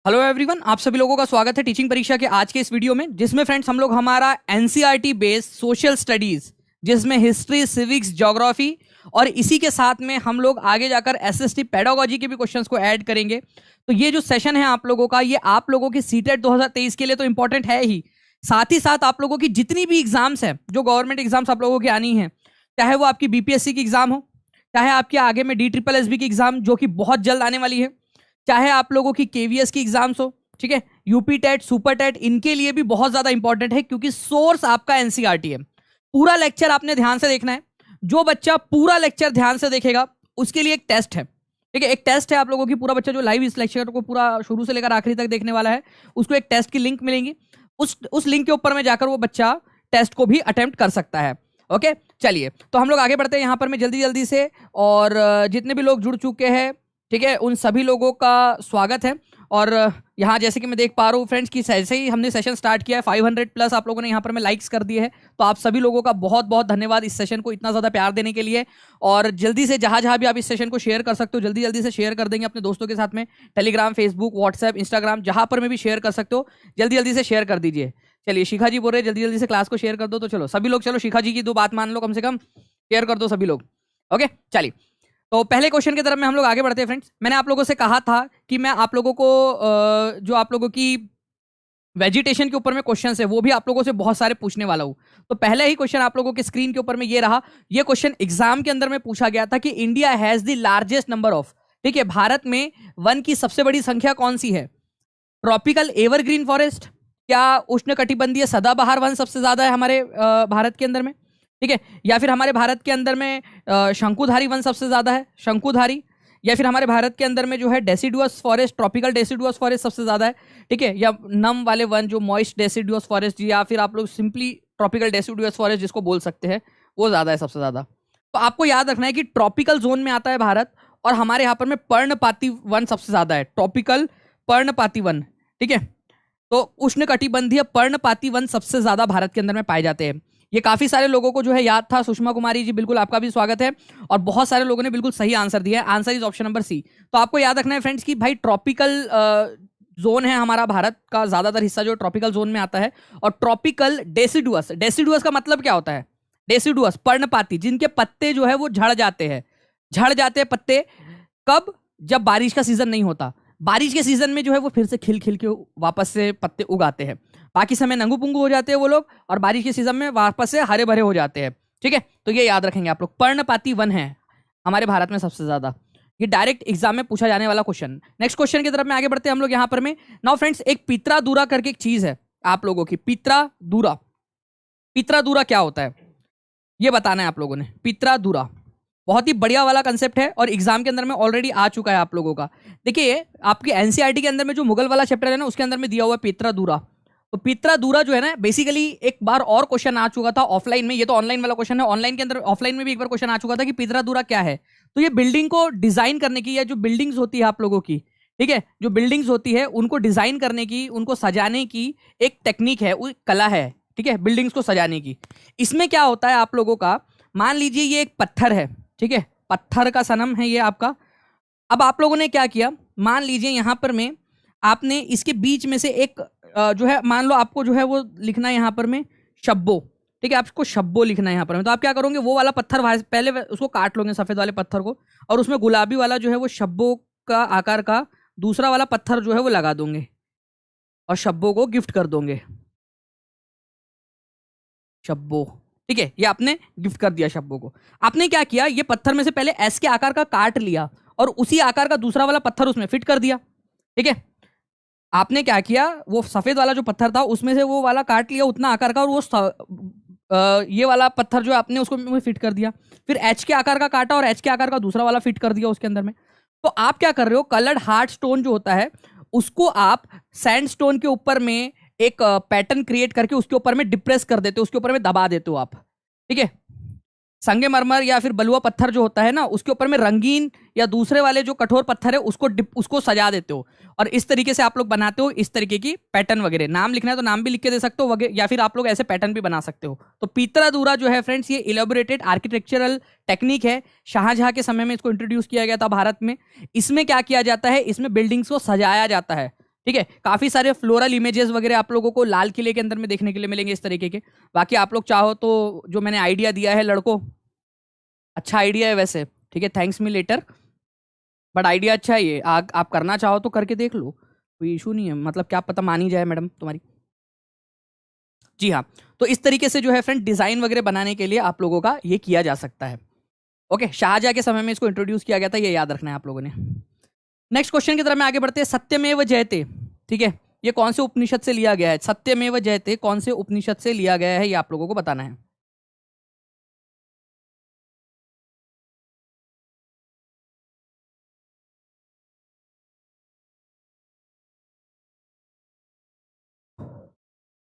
Hello everyone, आप सभी लोगों का स्वागत है टीचिंग परीक्षा के आज के इस वीडियो में, जिसमें फ्रेंड्स हम लोग हमारा एनसीईआरटी बेस्ड सोशल स्टडीज, जिसमें हिस्ट्री, सिविक्स, ज्योग्राफी और इसी के साथ में हम लोग आगे जाकर एसएसटी पेडागोजी के भी क्वेश्चंस को ऐड करेंगे। तो ये जो सेशन है आप लोगों का, ये आप लोगों की सीटेट 2023 के लिए तो इंपॉर्टेंट है ही, साथ ही साथ आप लोगों की जितनी भी एग्जाम्स हैं, जो गवर्नमेंट एग्जाम्स आप लोगों की आनी है, चाहे वो आपकी बीपीएससी की एग्जाम हो, चाहे आपके आगे में DSSB की एग्जाम जो कि बहुत जल्द आने वाली है, चाहे आप लोगों की केवीएस की एग्जाम्स हो, ठीक है, यूपी टेट, सुपर टेट, इनके लिए भी बहुत ज्यादा इंपॉर्टेंट है, क्योंकि सोर्स आपका एनसीईआरटी है। पूरा लेक्चर आपने ध्यान से देखना है। जो बच्चा पूरा लेक्चर ध्यान से देखेगा उसके लिए एक टेस्ट है, ठीक है, एक टेस्ट है आप लोगों की। पूरा बच्चा जो लाइव इस लेक्चर को पूरा शुरू से लेकर आखिरी तक देखने वाला है, उसको एक टेस्ट की लिंक मिलेंगी। उस लिंक के ऊपर में जाकर वो बच्चा टेस्ट को भी अटेम्प्ट कर सकता है। ओके, चलिए तो हम लोग आगे बढ़ते हैं यहाँ पर में जल्दी जल्दी से। और जितने भी लोग जुड़ चुके हैं, ठीक है, उन सभी लोगों का स्वागत है। और यहाँ जैसे कि मैं देख पा रहा हूँ फ्रेंड्स कि जैसे ही हमने सेशन स्टार्ट किया है 500 प्लस आप लोगों ने यहाँ पर में लाइक्स कर दिए हैं। तो आप सभी लोगों का बहुत बहुत धन्यवाद इस सेशन को इतना ज़्यादा प्यार देने के लिए। और जल्दी से जहाँ जहाँ भी आप इस सेशन को शेयर कर सकते हो, जल्दी जल्दी से शेयर कर देंगे अपने दोस्तों के साथ में। टेलीग्राम, फेसबुक, व्हाट्सएप, इंस्टाग्राम, जहाँ पर में भी शेयर कर सकते हो, जल्दी जल्दी से शेयर कर दीजिए। चलिए, शिखा जी बोल रहे हैं जल्दी जल्दी से क्लास को शेयर कर दो। तो चलो सभी लोग, चलो शिखा जी की 2 बात मान लो, कम से कम शेयर कर दो सभी लोग। ओके, चलिए तो पहले क्वेश्चन की तरफ में हम लोग आगे बढ़ते हैं फ्रेंड्स। मैंने आप लोगों से कहा था कि मैं आप लोगों को जो आप लोगों की वेजिटेशन के ऊपर में क्वेश्चंस है वो भी आप लोगों से बहुत सारे पूछने वाला हूं। तो पहले ही क्वेश्चन आप लोगों के स्क्रीन के ऊपर में ये रहा। ये क्वेश्चन एग्जाम के अंदर में पूछा गया था कि India has the largest number of, ठीक है, भारत में वन की सबसे बड़ी संख्या कौन सी है? ट्रॉपिकल एवरग्रीन फॉरेस्ट, क्या उष्णकटिबंधीय सदाबहार वन सबसे ज्यादा है हमारे भारत के अंदर में, ठीक है, या फिर हमारे भारत के अंदर में शंकुधारी वन सबसे ज्यादा है, शंकुधारी, या फिर हमारे भारत के अंदर में जो है deciduous forest, tropical deciduous forest सबसे ज्यादा है, ठीक है, या नम वाले वन जो मॉइस्ट डेसिडुअस फॉरेस्ट, या फिर आप लोग सिंपली ट्रॉपिकल डेसिडुअस फॉरेस्ट जिसको बोल सकते हैं, वो ज्यादा है सबसे ज्यादा। तो आपको याद रखना है कि ट्रॉपिकल जोन में आता है भारत, और हमारे यहाँ पर में पर्णपाती वन सबसे ज्यादा है, ट्रॉपिकल पर्णपाती वन, ठीक है। तो उष्णकटिबंधीय पर्णपाती वन सबसे ज्यादा भारत के अंदर में पाए जाते हैं। ये काफी सारे लोगों को जो है याद था। सुषमा कुमारी जी, बिल्कुल आपका भी स्वागत है। और बहुत सारे लोगों ने बिल्कुल सही आंसर दिया है। Answer is option number C. तो आपको याद रखना है फ्रेंड्स कि भाई ट्रॉपिकल जोन है हमारा भारत का ज्यादातर हिस्सा जो ट्रॉपिकल जोन में आता है। और ट्रॉपिकल डेसिडुअस, डेसिडुअस का मतलब क्या होता है? डेसिडुअस पर्णपाती, जिनके पत्ते जो है वो झड़ जाते हैं पत्ते। कब? जब बारिश का सीजन नहीं होता। बारिश के सीजन में जो है वो फिर से खिल खिल के वापस से पत्ते उगाते हैं। बाकी समय नंगू पुंगू हो जाते हैं वो लोग, और बारिश के सीजन में वापस से हरे भरे हो जाते हैं, ठीक है। तो ये याद रखेंगे आप लोग, पर्णपाती वन है हमारे भारत में सबसे ज्यादा। ये डायरेक्ट एग्जाम में पूछा जाने वाला क्वेश्चन। नेक्स्ट क्वेश्चन की तरफ में आगे बढ़ते हैं हम लोग यहाँ पर में। नाउ फ्रेंड्स, एक पित्रादूरा करके एक चीज है आप लोगों की, पित्रादूरा। पित्रादूरा क्या होता है ये बताना है आप लोगों ने। पित्रादूरा बहुत ही बढ़िया वाला कंसेप्ट है, और एग्जाम के अंदर में ऑलरेडी आ चुका है आप लोगों का। देखिए, आपके एनसीईआरटी के अंदर में जो मुगल वाला चैप्टर है ना, उसके अंदर में दिया हुआ है पित्रादूरा। तो पित्रादूरा जो है ना, बेसिकली एक बार और क्वेश्चन आ चुका था ऑफलाइन में। ये तो ऑनलाइन वाला क्वेश्चन है, ऑनलाइन के अंदर, ऑफलाइन में भी एक बार क्वेश्चन आ चुका था कि पित्रादूरा क्या है। तो ये बिल्डिंग को डिजाइन करने की, या जो बिल्डिंग्स होती है आप लोगों की, ठीक है, जो बिल्डिंग्स होती है उनको डिजाइन करने की, उनको सजाने की एक टेक्निक है, वो कला है, ठीक है, बिल्डिंग्स को सजाने की। इसमें क्या होता है आप लोगों का, मान लीजिए ये एक पत्थर है, ठीक है, पत्थर का सनम है ये आपका। अब आप लोगों ने क्या किया, मान लीजिए यहां पर में आपने इसके बीच में से एक जो है, मान लो आपको जो है वो लिखना है यहाँ पर में शब्बो, ठीक है, आपको शब्बो लिखना है यहाँ पर में। तो आप क्या करोगे, वो वाला पत्थर पहले उसको काट लोगे, सफेद वाले पत्थर को, और उसमें गुलाबी वाला जो है वो शब्बो का आकार का दूसरा वाला पत्थर जो है वो लगा दोगे, और शब्बो को गिफ्ट कर दोगे। शब्बो, ठीक है, ये आपने गिफ्ट कर दिया शब्बों को। आपने क्या किया, ये पत्थर में से पहले एस के आकार का काट लिया, और उसी आकार का दूसरा वाला पत्थर उसमें फिट कर दिया, ठीक है। आपने क्या किया, वो सफेद वाला जो पत्थर था उसमें से वो वाला काट लिया उतना आकार का, और वो ये वाला पत्थर जो आपने उसको फिट कर दिया। फिर एच के आकार का काटा, और एच के आकार का दूसरा वाला फिट कर दिया उसके अंदर में। तो आप क्या कर रहे हो, कलर्ड हार्ड स्टोन जो होता है उसको आप सैंड स्टोन के ऊपर में एक पैटर्न क्रिएट करके उसके ऊपर में डिप्रेस कर देते हो, उसके ऊपर में दबा देते हो आप, ठीक है। संगमरमर या फिर बलुआ पत्थर जो होता है ना, उसके ऊपर में रंगीन या दूसरे वाले जो कठोर पत्थर है उसको सजा देते हो, और इस तरीके से आप लोग बनाते हो इस तरीके की पैटर्न वगैरह। नाम लिखना है तो नाम भी लिख के दे सकते हो, या फिर आप लोग ऐसे पैटर्न भी बना सकते हो। तो पित्रादूरा जो है फ्रेंड्स, ये इलेबोरेटेड आर्किटेक्चरल टेक्निक है। शाहजहां के समय में इसको इंट्रोड्यूस किया गया था भारत में। इसमें क्या किया जाता है, इसमें बिल्डिंग्स को सजाया जाता है, ठीक है। काफी सारे फ्लोरल इमेजेस वगैरह आप लोगों को लाल किले के अंदर में देखने के लिए मिलेंगे इस तरीके के। बाकी आप लोग चाहो तो जो मैंने आइडिया दिया है लड़कों, अच्छा आइडिया है वैसे, ठीक है, thanks me later, but idea अच्छा है ये। आप करना चाहो तो करके देख लो, कोई इशू नहीं है, मतलब क्या पता मान ही जाए मैडम तुम्हारी। जी हाँ, तो इस तरीके से जो है फ्रेंड डिजाइन वगैरह बनाने के लिए आप लोगों का ये किया जा सकता है। ओके, शाहजहां के समय में इसको इंट्रोड्यूस किया गया था, ये याद रखना है आप लोगों ने। नेक्स्ट क्वेश्चन की तरफ में आगे बढ़ते हैं। सत्यमेव जयते, ठीक है, ये कौन से उपनिषद से लिया गया है? सत्यमेव जयते कौन से उपनिषद से लिया गया है, ये आप लोगों को बताना है।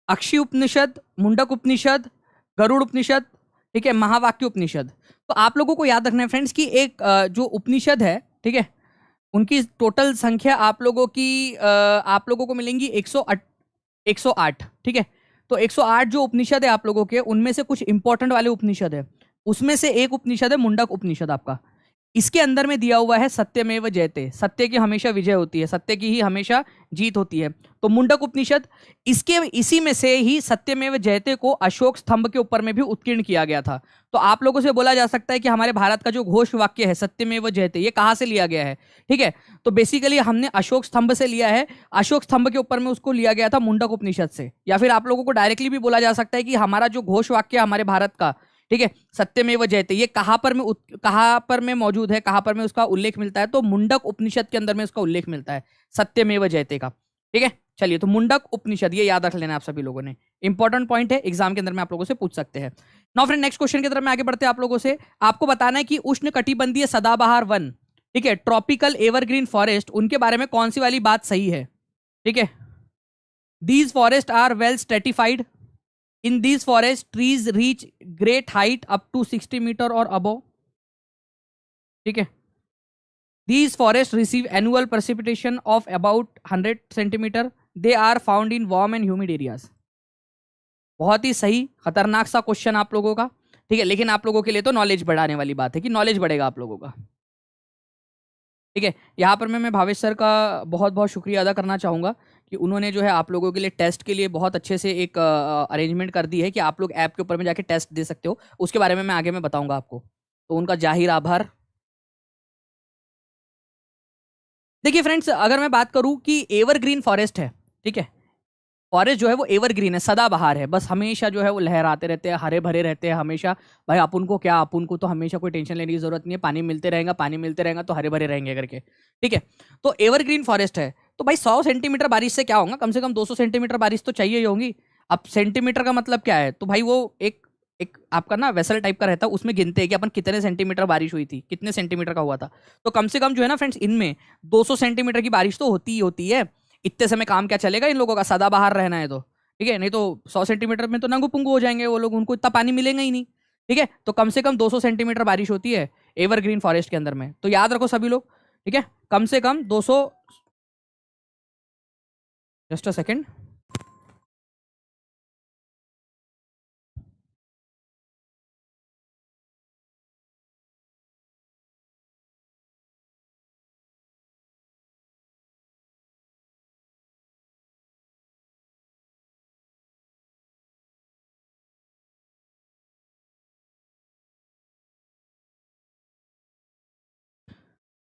अक्षी उपनिषद, मुंडक उपनिषद, गरुड़ उपनिषद, ठीक है, महावाक्य उपनिषद। तो आप लोगों को याद रखना है फ्रेंड्स कि एक जो उपनिषद है, ठीक है, उनकी टोटल संख्या आप लोगों की आप लोगों को मिलेंगी 108, ठीक है। तो 108 जो उपनिषद है आप लोगों के, उनमें से कुछ इंपॉर्टेंट वाले उपनिषद है, उसमें से एक उपनिषद है मुंडक उपनिषद आपका। इसके अंदर में दिया हुआ है सत्यमेव जयते, सत्य की हमेशा विजय होती है, सत्य की ही हमेशा जीत होती है। तो मुंडक उपनिषद, इसके इसी में से ही सत्यमेव जयते को अशोक स्तंभ के ऊपर में भी उत्कीर्ण किया गया था। तो आप लोगों से बोला जा सकता है कि हमारे भारत का जो घोष वाक्य है सत्यमेव जयते, ये कहाँ से लिया गया है? ठीक है, तो बेसिकली हमने अशोक स्तंभ से लिया है। अशोक स्तंभ के ऊपर में उसको लिया गया था मुंडक उपनिषद से। या फिर आप लोगों को डायरेक्टली भी बोला जा सकता है कि हमारा जो घोष वाक्य है हमारे भारत का, ठीक है, सत्यमेव जयते, ये कहाँ पर में मौजूद है, कहाँ पर में उसका उल्लेख मिलता है? तो मुंडक उपनिषद के अंदर में उसका उल्लेख मिलता है सत्यमेव जयते का। ठीक है, चलिए, तो मुंडक उपनिषद ये याद रख लेना आप सभी लोगों ने, इंपॉर्टेंट पॉइंट है, एग्जाम के अंदर में आप लोगों से पूछ सकते हैं। नाउ फ्रेंड, नेक्स्ट क्वेश्चन की तरफ में आगे बढ़ते हैं। आप लोगों से आपको बताना है कि उष्ण कटिबंधीय सदाबहार वन, ठीक है, ट्रॉपिकल एवरग्रीन फॉरेस्ट, उनके बारे में कौन सी वाली बात सही है? ठीक है, these forest are well stratified, in these forests trees reach great height up to 60 meter or above, ठीक है, these forests receive annual precipitation of about 100 centimeter, they are found in warm and humid areas। बहुत ही सही, खतरनाक सा question आप लोगों का, ठीक है, लेकिन आप लोगों के लिए तो नॉलेज बढ़ाने वाली बात है कि नॉलेज बढ़ेगा आप लोगों का। ठीक है, यहाँ पर मैं भावेश सर का बहुत बहुत शुक्रिया अदा करना चाहूँगा कि उन्होंने जो है आप लोगों के लिए टेस्ट के लिए बहुत अच्छे से एक अरेंजमेंट कर दी है कि आप लोग ऐप के ऊपर में जाके टेस्ट दे सकते हो। उसके बारे में मैं आगे में बताऊंगा आपको, तो उनका जाहिर आभार। देखिए फ्रेंड्स, अगर मैं बात करूं कि एवरग्रीन फॉरेस्ट है, ठीक है, फॉरेस्ट जो है वो एवरग्रीन है, सदाबहार है, बस हमेशा जो है वो लहराते रहते हैं, हरे भरे रहते हैं हमेशा। भाई अपन को क्या, अपन को तो हमेशा कोई टेंशन लेने की जरूरत नहीं है, पानी मिलते रहेगा, पानी मिलते रहेगा तो हरे भरे रहेंगे करके। ठीक है, तो एवरग्रीन फॉरेस्ट है, तो भाई 100 सेंटीमीटर बारिश से क्या होगा, कम से कम 200 सेंटीमीटर बारिश तो चाहिए ही होगी। अब सेंटीमीटर का मतलब क्या है? तो भाई वो एक एक आपका ना वेसल टाइप का रहता है, उसमें गिनते हैं कि अपन कितने सेंटीमीटर बारिश हुई थी, कितने सेंटीमीटर का हुआ था। तो कम से कम जो है ना फ्रेंड्स, इनमें 200 सेंटीमीटर की बारिश तो होती ही होती है। इतने समय काम क्या चलेगा इन लोगों का, सदाबहार रहना है तो, ठीक है, नहीं तो 100 सेंटीमीटर में तो नंगू पुंगू हो जाएंगे वो लोग, उनको इतना पानी मिलेगा ही नहीं। ठीक है, तो कम से कम 200 सेंटीमीटर बारिश होती है एवरग्रीन फॉरेस्ट के अंदर में, तो याद रखो सभी लोग। ठीक है, कम से कम 200, जस्ट अ सेकेंड,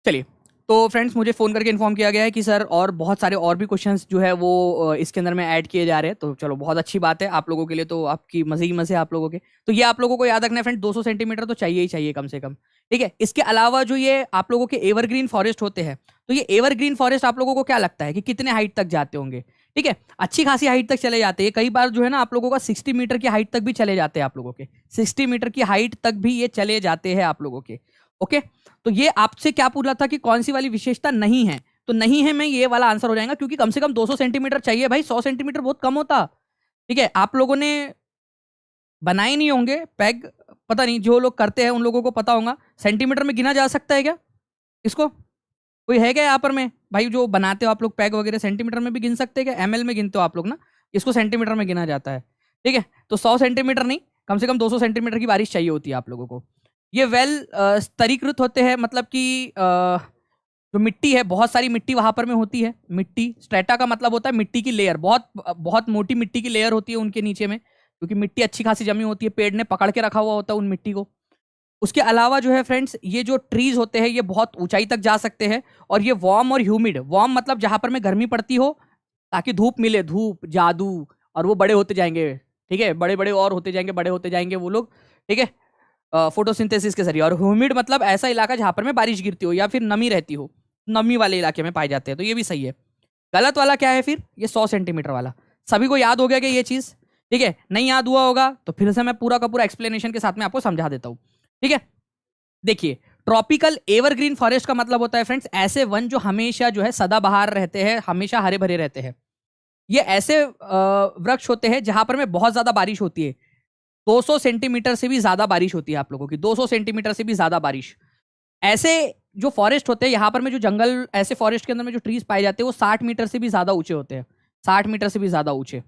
चलिए। तो फ्रेंड्स, मुझे फ़ोन करके इन्फॉर्म किया गया है कि सर और बहुत सारे और भी क्वेश्चंस जो है वो इसके अंदर में ऐड किए जा रहे हैं, तो चलो बहुत अच्छी बात है आप लोगों के लिए, तो आपकी मजे ही मजे आप लोगों के। तो ये आप लोगों को याद रखना है फ्रेंड, 200 सेंटीमीटर तो चाहिए ही चाहिए कम से कम। ठीक है, इसके अलावा जो ये आप लोगों के एवरग्रीन फॉरेस्ट होते हैं, तो ये एवरग्रीन फॉरेस्ट आप लोगों को क्या लगता है कि कितने हाइट तक जाते होंगे? ठीक है, अच्छी खासी हाइट तक चले जाते हैं, कई बार जो है ना आप लोगों का 60 मीटर की हाइट तक भी चले जाते हैं आप लोगों के, 60 मीटर की हाइट तक भी ये चले जाते हैं आप लोगों के। ओके, तो ये आपसे क्या पूछ रहा था कि कौन सी वाली विशेषता नहीं है, तो नहीं है में ये वाला आंसर हो जाएगा, क्योंकि कम से कम 200 सेंटीमीटर चाहिए भाई, 100 सेंटीमीटर बहुत कम होता। ठीक है, आप लोगों ने बनाए नहीं होंगे पैग, पता नहीं, जो लोग करते हैं उन लोगों को पता होगा। सेंटीमीटर में गिना जा सकता है क्या इसको? कोई है क्या यहाँ पर में भाई जो बनाते हो आप लोग पैग वगैरह, सेंटीमीटर में भी गिन सकते हैं क्या? एमएल में गिनते हो आप लोग ना, इसको सेंटीमीटर में गिना जाता है। ठीक है, तो 100 सेंटीमीटर नहीं, कम से कम 200 सेंटीमीटर की बारिश चाहिए होती है आप लोगों को। ये वेल स्तरीकृत होते हैं, मतलब कि जो मिट्टी है, बहुत सारी मिट्टी वहां पर में होती है। मिट्टी, स्ट्रेटा का मतलब होता है मिट्टी की लेयर, बहुत बहुत मोटी मिट्टी की लेयर होती है उनके नीचे में, क्योंकि मिट्टी अच्छी खासी जमी होती है, पेड़ ने पकड़ के रखा हुआ होता है उन मिट्टी को। उसके अलावा जो है फ्रेंड्स, ये जो ट्रीज होते हैं ये बहुत ऊंचाई तक जा सकते हैं, और ये वार्म और ह्यूमिड, वार्म मतलब जहां पर में गर्मी पड़ती हो ताकि धूप मिले, धूप, जादू, और वो बड़े होते जाएंगे, ठीक है, बड़े बड़े और होते जाएंगे, बड़े होते जाएंगे वो लोग, ठीक है, फोटोसिंथेसिस के जरिए। और ह्यूमिड मतलब ऐसा इलाका जहां पर में बारिश गिरती हो या फिर नमी रहती हो, नमी वाले इलाके में पाए जाते हैं, तो ये भी सही है। गलत वाला क्या है फिर, ये 100 सेंटीमीटर वाला। सभी को याद हो गया कि ये चीज, ठीक है, नहीं याद हुआ होगा तो फिर से मैं पूरा का पूरा एक्सप्लेनेशन के साथ में आपको समझा देता हूं, ठीक है। देखिए, ट्रॉपिकल एवरग्रीन फॉरेस्ट का मतलब होता है फ्रेंड्स ऐसे वन जो हमेशा जो है सदाबहार रहते हैं, हमेशा हरे भरे रहते हैं। ये ऐसे वृक्ष होते हैं जहां पर में बहुत ज्यादा बारिश होती है, 200 सेंटीमीटर से भी ज्यादा बारिश होती है आप लोगों की, 200 सेंटीमीटर से भी ज्यादा बारिश। ऐसे जो फॉरेस्ट होते हैं यहाँ पर में, जो जंगल, ऐसे फॉरेस्ट के अंदर में जो ट्रीज पाए जाते हैं वो 60 मीटर से भी ज्यादा ऊंचे होते हैं, 60 मीटर से भी ज्यादा ऊंचे,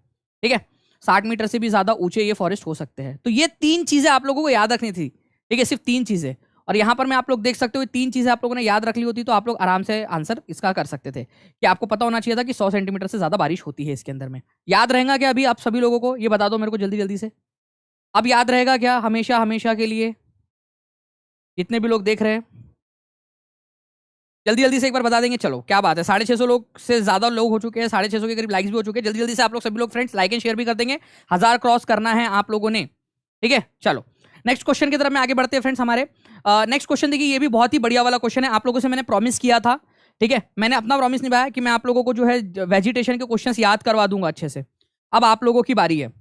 ठीक है, 60 मीटर से भी ज्यादा ऊंचे ये फॉरेस्ट हो सकते हैं। तो ये 3 चीजें आप लोगों को याद रखनी थी, ठीक है, सिर्फ 3 चीजें। और यहाँ पर मैं आप लोग देख सकते हो 3 चीजें आप लोगों ने याद रख ली होती तो आप लोग आराम से आंसर इसका कर सकते थे, कि आपको पता होना चाहिए था कि 100 सेंटीमीटर से ज्यादा बारिश होती है इसके अंदर में। याद रहेगा क्या अभी आप सभी लोगों को, ये बता दो मेरे को जल्दी जल्दी से। अब याद रहेगा क्या हमेशा हमेशा के लिए, जितने भी लोग देख रहे हैं जल्दी जल्दी से एक बार बता देंगे। चलो क्या बात है, 650 लोग से ज्यादा लोग हो चुके हैं, 650 के करीब लाइक्स भी हो चुके हैं। जल्दी जल्दी से आप लोग सभी लोग फ्रेंड्स लाइक एंड शेयर भी कर देंगे, 1000 क्रॉस करना है आप लोगों ने, ठीक है। चलो नेक्स्ट क्वेश्चन की तरफ में आगे बढ़ते हैं फ्रेंड्स हमारे। नेक्स्ट क्वेश्चन देखिए, ये भी बहुत ही बढ़िया वाला क्वेश्चन है, आप लोगों से मैंने प्रॉमिस किया था, ठीक है, मैंने अपना प्रॉमिस निभाया कि मैं आप लोगों को जो है वेजिटेशन के क्वेश्चंस याद करवा दूंगा अच्छे से। अब आप लोगों की बारी है।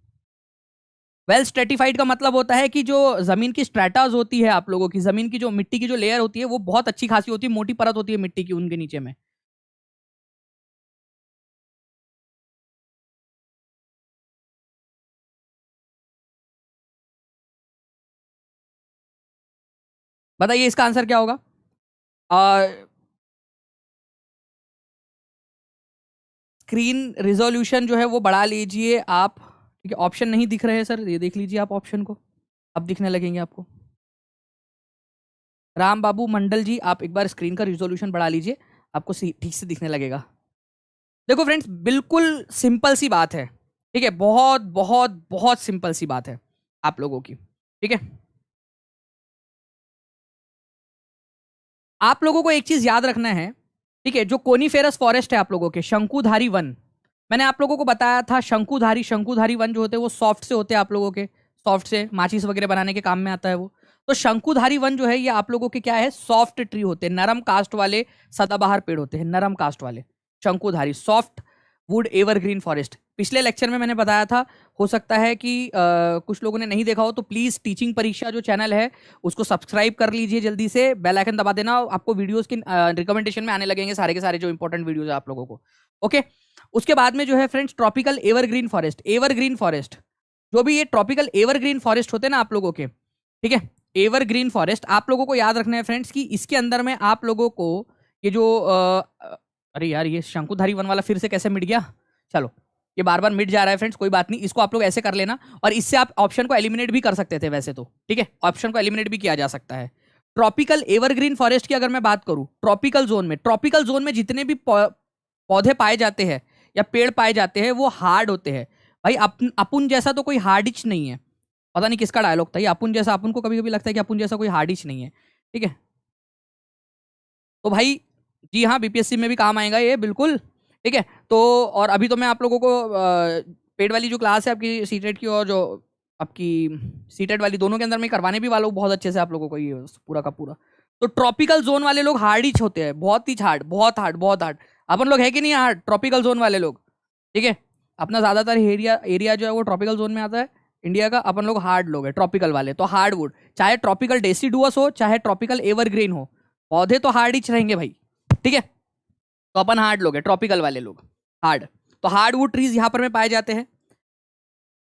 वेल स्ट्रेटिफाइड का मतलब होता है कि जो जमीन की स्ट्रेटाज होती है, आप लोगों की जमीन की जो मिट्टी की जो लेयर होती है वो बहुत अच्छी खासी होती है, मोटी परत होती है मिट्टी की उनके नीचे में। बताइए इसका आंसर क्या होगा। स्क्रीन रिजोल्यूशन जो है वो बढ़ा लीजिए आप, ठीक है, ऑप्शन नहीं दिख रहे हैं सर, ये देख लीजिए आप ऑप्शन को, अब दिखने लगेंगे आपको। राम बाबू मंडल जी, आप एक बार स्क्रीन का रिजोल्यूशन बढ़ा लीजिए, आपको ठीक से दिखने लगेगा। देखो फ्रेंड्स, बिल्कुल सिंपल सी बात है, ठीक है, बहुत बहुत बहुत सिंपल सी बात है आप लोगों की, ठीक है। आप लोगों को एक चीज याद रखना है, ठीक है, जो कोनीफेरस फॉरेस्ट है आप लोगों के, शंकुधारी वन, मैंने आप लोगों को बताया था शंकुधारी, शंकुधारी वन जो होते हैं वो सॉफ्ट से होते हैं आप लोगों के, सॉफ्ट से माचिस वगैरह बनाने के काम में आता है वो। तो शंकुधारी वन जो है ये आप लोगों के क्या है, सॉफ्ट ट्री होते हैं, नरम कास्ट वाले सदाबहार पेड़ होते हैं, नरम कास्ट वाले शंकुधारी, सॉफ्ट वुड एवरग्रीन फॉरेस्ट। पिछले लेक्चर में मैंने बताया था, हो सकता है कि कुछ लोगों ने नहीं देखा हो, तो प्लीज टीचिंग परीक्षा जो चैनल है उसको सब्सक्राइब कर लीजिए, जल्दी से बेल आइकन दबा देना, आपको वीडियोस की रिकमेंडेशन में आने लगेंगे सारे के सारे जो इंपॉर्टेंट वीडियोस है आप लोगों को, ओके। उसके बाद में जो है friends tropical evergreen forest, evergreen forest, जो भी ये ट्रॉपिकल एवरग्रीन फॉरेस्ट होते हैं ना आप लोगों के, ठीक है, एवरग्रीन फॉरेस्ट आप लोगों को याद रखना है फ्रेंड्स कि इसके अंदर में आप लोगों को ये जो अरे यार ये शंकुधारी वन वाला फिर से कैसे मिट गया, चलो ये बार बार मिट जा रहा है फ्रेंड्स, कोई बात नहीं, इसको आप लोग ऐसे कर लेना, और इससे आप ऑप्शन को एलिमिनेट भी कर सकते थे वैसे तो, ठीक है, ऑप्शन को एलिमिनेट भी किया जा सकता है। ट्रॉपिकल एवरग्रीन फॉरेस्ट की अगर मैं बात करूं, ट्रॉपिकल जोन में जितने भी पौधे पाए जाते हैं या पेड़ पाए जाते हैं वो हार्ड होते हैं भाई। अपुन जैसा तो कोई हार्डिच नहीं है, पता नहीं किसका डायलॉग था ये, अपुन जैसा, अपुन को कभी कभी लगता है कि अपुन जैसा कोई हार्डिच नहीं है, ठीक है। तो भाई जी हाँ, बीपीएससी में भी काम आएगा ये बिल्कुल, ठीक है। तो और अभी तो मैं आप लोगों को पेड वाली जो क्लास है आपकी सीटेट की, और जो आपकी सीटेट वाली, दोनों के अंदर मैं करवाने भी वाला हूँ बहुत अच्छे से आप लोगों को ये पूरा का पूरा। तो ट्रॉपिकल जोन वाले लोग हार्ड ही होते हैं, बहुत ही हार्ड, बहुत हार्ड, बहुत हार्ड। अपन लोग है कि नहीं हार्ड, ट्रॉपिकल जोन वाले लोग, ठीक है। अपना ज्यादातर एरिया जो है वो ट्रॉपिकल जोन में आता है इंडिया का, अपन लोग हार्ड लोग है ट्रॉपिकल वाले, तो हार्ड वुड, चाहे ट्रॉपिकल डेसीडुअस हो चाहे ट्रॉपिकल एवरग्रीन हो, पौधे तो हार्ड ही रहेंगे भाई, ठीक है। तो अपन हार्ड लोग है, ट्रॉपिकल वाले लोग हार्ड। तो हार्ड वुड ट्रीज यहां पर में पाए जाते हैं।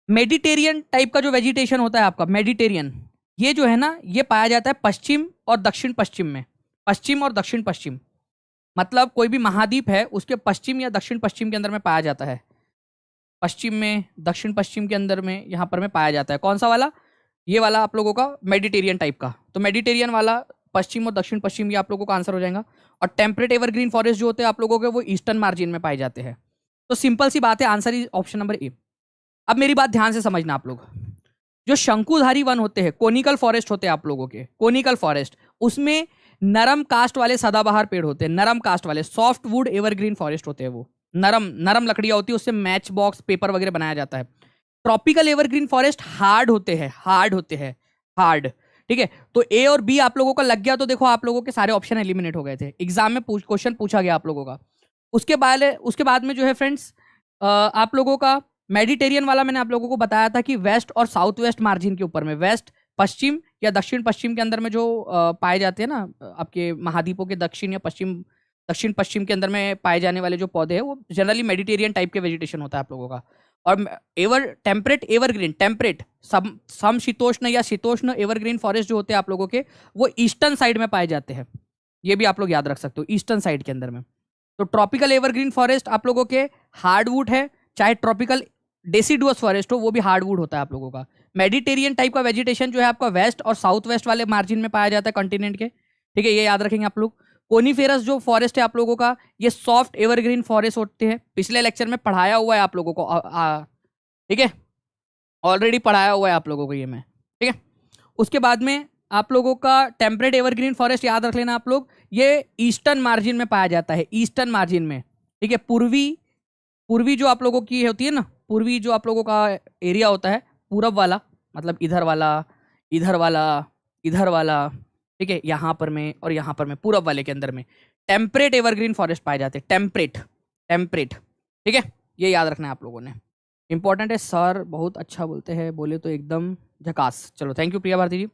मेडिटेरियन टाइप का जो वेजिटेशन होता है आपका, मेडिटेरियन, ये जो है ना ये पाया जाता है पश्चिम और दक्षिण पश्चिम में, पश्चिम और दक्षिण पश्चिम, मतलब कोई भी महाद्वीप है उसके पश्चिम या दक्षिण पश्चिम के अंदर में पाया जाता है, पश्चिम में दक्षिण पश्चिम के अंदर में यहाँ पर में पाया जाता है। कौन सा वाला, ये वाला आप लोगों का मेडिटेरियन टाइप का। तो मेडिटेरियन वाला पश्चिम और दक्षिण पश्चिम, ये आप लोगों का आंसर हो जाएगा। और टेम्परेट एवरग्रीन फॉरेस्ट जो होते हैं आप लोगों के, वो ईस्टर्न मार्जिन में पाए जाते हैं। तो सिंपल सी बात है, answer is option number A. अब मेरी बात ध्यान से समझना आप लोग, जो शंकुधारी वन होते हैं, कोनिकल फॉरेस्ट होते हैं आप लोगों के, कोनिकल फॉरेस्ट, उसमें नरम कास्ट वाले सदाबहार पेड़ होते हैं, नरम कास्ट वाले, सॉफ्ट वुड एवरग्रीन फॉरेस्ट होते हैं, वो नरम नरम लकड़ियां होती है, उससे मैच बॉक्स पेपर वगैरह बनाया जाता है। ट्रॉपिकल एवरग्रीन फॉरेस्ट हार्ड होते हैं, हार्ड होते हैं, हार्ड। ठीक है, तो ए और बी आप लोगों का लग गया, तो देखो आप लोगों के सारे ऑप्शन एलिमिनेट हो गए थे, एग्जाम में क्वेश्चन पूछा गया आप लोगों का। उसके बाद में जो है फ्रेंड्स, आप लोगों का मेडिटेरियन वाला मैंने आप लोगों को बताया था कि वेस्ट और साउथ वेस्ट मार्जिन के ऊपर में, वेस्ट पश्चिम या दक्षिण पश्चिम के अंदर में जो पाए जाते हैं ना, आपके महाद्वीपों के दक्षिण या दक्षिण पश्चिम के अंदर में पाए जाने वाले जो पौधे हैं, वो जनरली मेडिटेरियन टाइप के वेजिटेशन होता है आप लोगों का। और टेम्परेट एवरग्रीन, टेम्परेट सम शीतोष्ण या शीतोष्ण एवरग्रीन फॉरेस्ट जो होते हैं आप लोगों के, वो ईस्टर्न साइड में पाए जाते हैं। ये भी आप लोग याद रख सकते हो, ईस्टर्न साइड के अंदर में। तो ट्रॉपिकल एवरग्रीन फॉरेस्ट आप लोगों के हार्डवुड है, चाहे ट्रॉपिकल डेसिडुअस फॉरेस्ट हो, वो भी हार्डवुड होता है आप लोगों का। मेडिटेरियन टाइप का वेजिटेशन जो है आपका वेस्ट और साउथ वेस्ट वाले मार्जिन में पाया जाता है कॉन्टिनेंट के। ठीक है, ये याद रखेंगे आप लोग। कोनीफेरस जो फॉरेस्ट है आप लोगों का, ये सॉफ्ट एवरग्रीन फॉरेस्ट होते हैं, पिछले लेक्चर में पढ़ाया हुआ है आप लोगों को, ठीक है, ऑलरेडी पढ़ाया हुआ है आप लोगों को ये मैं। ठीक है, उसके बाद में आप लोगों का टेम्परेट एवरग्रीन फॉरेस्ट याद रख लेना आप लोग, ये ईस्टर्न मार्जिन में पाया जाता है, ईस्टर्न मार्जिन में। ठीक है, पूर्वी जो आप लोगों की होती है ना, पूर्वी जो आप लोगों का एरिया होता है, पूरब वाला, मतलब इधर वाला, इधर वाला, इधर वाला, ठीक है, यहाँ पर में और यहाँ पर में, पूरब वाले के अंदर में टेम्परेट एवरग्रीन फॉरेस्ट पाए जाते हैं, टेम्परेट। ठीक है, ये याद रखना है आप लोगों ने, इंपॉर्टेंट है। सर बहुत अच्छा बोलते हैं, बोले तो एकदम झकास। चलो थैंक यू प्रिया भारती जी।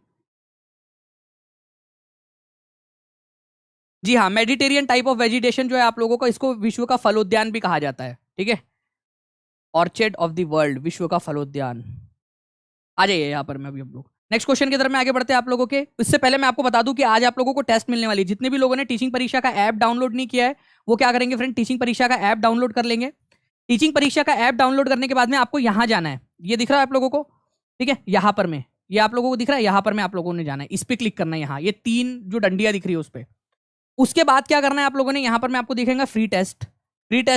जी हाँ, मेडिटेरियन टाइप ऑफ वेजिटेशन जो है आप लोगों का, इसको विश्व का फलोद्यान भी कहा जाता है। ठीक है, ऑर्चिड ऑफ द वर्ल्ड, विश्व का फलोद्यान। आ जाइए यहाँ पर मैं अभी हम लोग नेक्स्ट क्वेश्चन की तरफ में आगे बढ़ते हैं आप लोगों के। इससे पहले मैं आपको बता दूं कि आज आप लोगों को टेस्ट मिलने वाली है। जितने भी लोगों ने टीचिंग परीक्षा का ऐप डाउनलोड नहीं किया है, वो क्या करेंगे फ्रेंड, टीचिंग परीक्षा का ऐप डाउनलोड कर लेंगे। टीचिंग परीक्षा का ऐप डाउनलोड करने के बाद में आपको यहाँ जाना है, ये दिख रहा है आप लोगों को, ठीक है, यहाँ पर में, ये आप लोगों को दिख रहा है, यहाँ पर में आप लोगों ने जाना है, इस पर क्लिक करना है, यहाँ ये 3 जो डंडियां दिख रही है उस पर। उसके बाद क्या करना है आप लोगों ने, यहाँ पर मैं आपको दिखेगा फ्री टेस्ट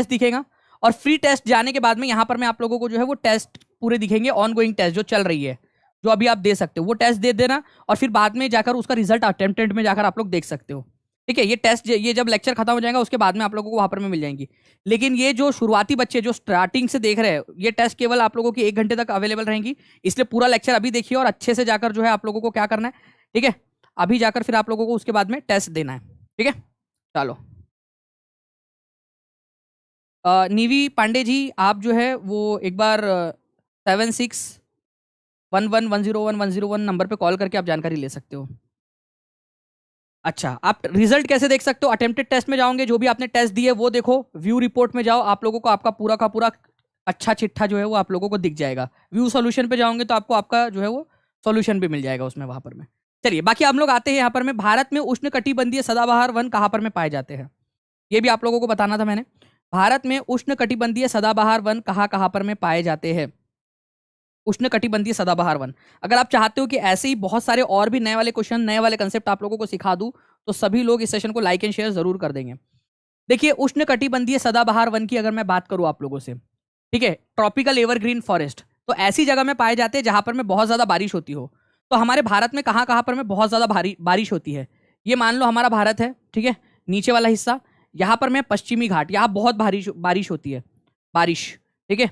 दिखेगा, और फ्री टेस्ट जाने के बाद में यहाँ पर मैं आप लोगों को जो है वो टेस्ट पूरे दिखेंगे, ऑन गोइंग टेस्ट जो चल रही है, जो अभी आप दे सकते हो, वो टेस्ट दे देना, और फिर बाद में जाकर उसका रिजल्ट अटेम्प्टेड में जाकर आप लोग देख सकते हो। ठीक है, ये टेस्ट, ये जब लेक्चर खत्म हो जाएगा उसके बाद में आप लोगों को वहां पर में मिल जाएंगी। लेकिन ये जो शुरुआती बच्चे जो स्टार्टिंग से देख रहे हैं, ये टेस्ट केवल आप लोगों की 1 घंटे तक अवेलेबल रहेंगी, इसलिए पूरा लेक्चर अभी देखिए और अच्छे से जाकर जो है आप लोगों को क्या करना है, ठीक है, अभी जाकर फिर आप लोगों को उसके बाद में टेस्ट देना है। ठीक है, चलो नीवी पांडे जी, आप जो है वो एक बार 7611101101 नंबर पे कॉल करके आप जानकारी ले सकते हो। अच्छा, आप रिजल्ट कैसे देख सकते हो, अटेम्प्टेड टेस्ट में जाओगे, जो भी आपने टेस्ट दिए वो देखो, व्यू रिपोर्ट में जाओ, आप लोगों को आपका पूरा का पूरा अच्छा चिट्ठा जो है वो आप लोगों को दिख जाएगा। व्यू सॉल्यूशन पे जाओगे तो आपको आपका जो है वो सॉल्यूशन भी मिल जाएगा उसमें वहां पर में। चलिए बाकी हम लोग आते हैं यहाँ पर में, भारत में उष्णकटिबंधीय सदाबहार वन कहाँ पर में पाए जाते हैं, ये भी आप लोगों को बताना था मैंने। भारत में उष्णकटिबंधीय सदाबहार वन कहाँ कहाँ पर में पाए जाते हैं, उष्णकटिबंधीय सदाबहार वन। अगर आप चाहते हो कि ऐसे ही बहुत सारे और भी नए वाले क्वेश्चन, नए वाले कंसेप्ट आप लोगों को सिखा दूं, तो सभी लोग इस सेशन को लाइक एंड शेयर जरूर कर देंगे। देखिए, उष्णकटिबंधीय सदाबहार वन की अगर मैं बात करूं आप लोगों से, ठीक है, ट्रॉपिकल एवरग्रीन फॉरेस्ट, तो ऐसी जगह में पाए जाते हैं जहां पर में बहुत ज्यादा बारिश होती हो। तो हमारे भारत में कहाँ कहाँ पर में बहुत ज्यादा बारिश होती है, ये मान लो हमारा भारत है, ठीक है, नीचे वाला हिस्सा, यहाँ पर में पश्चिमी घाट, यहाँ बहुत बारिश होती है, बारिश, ठीक है,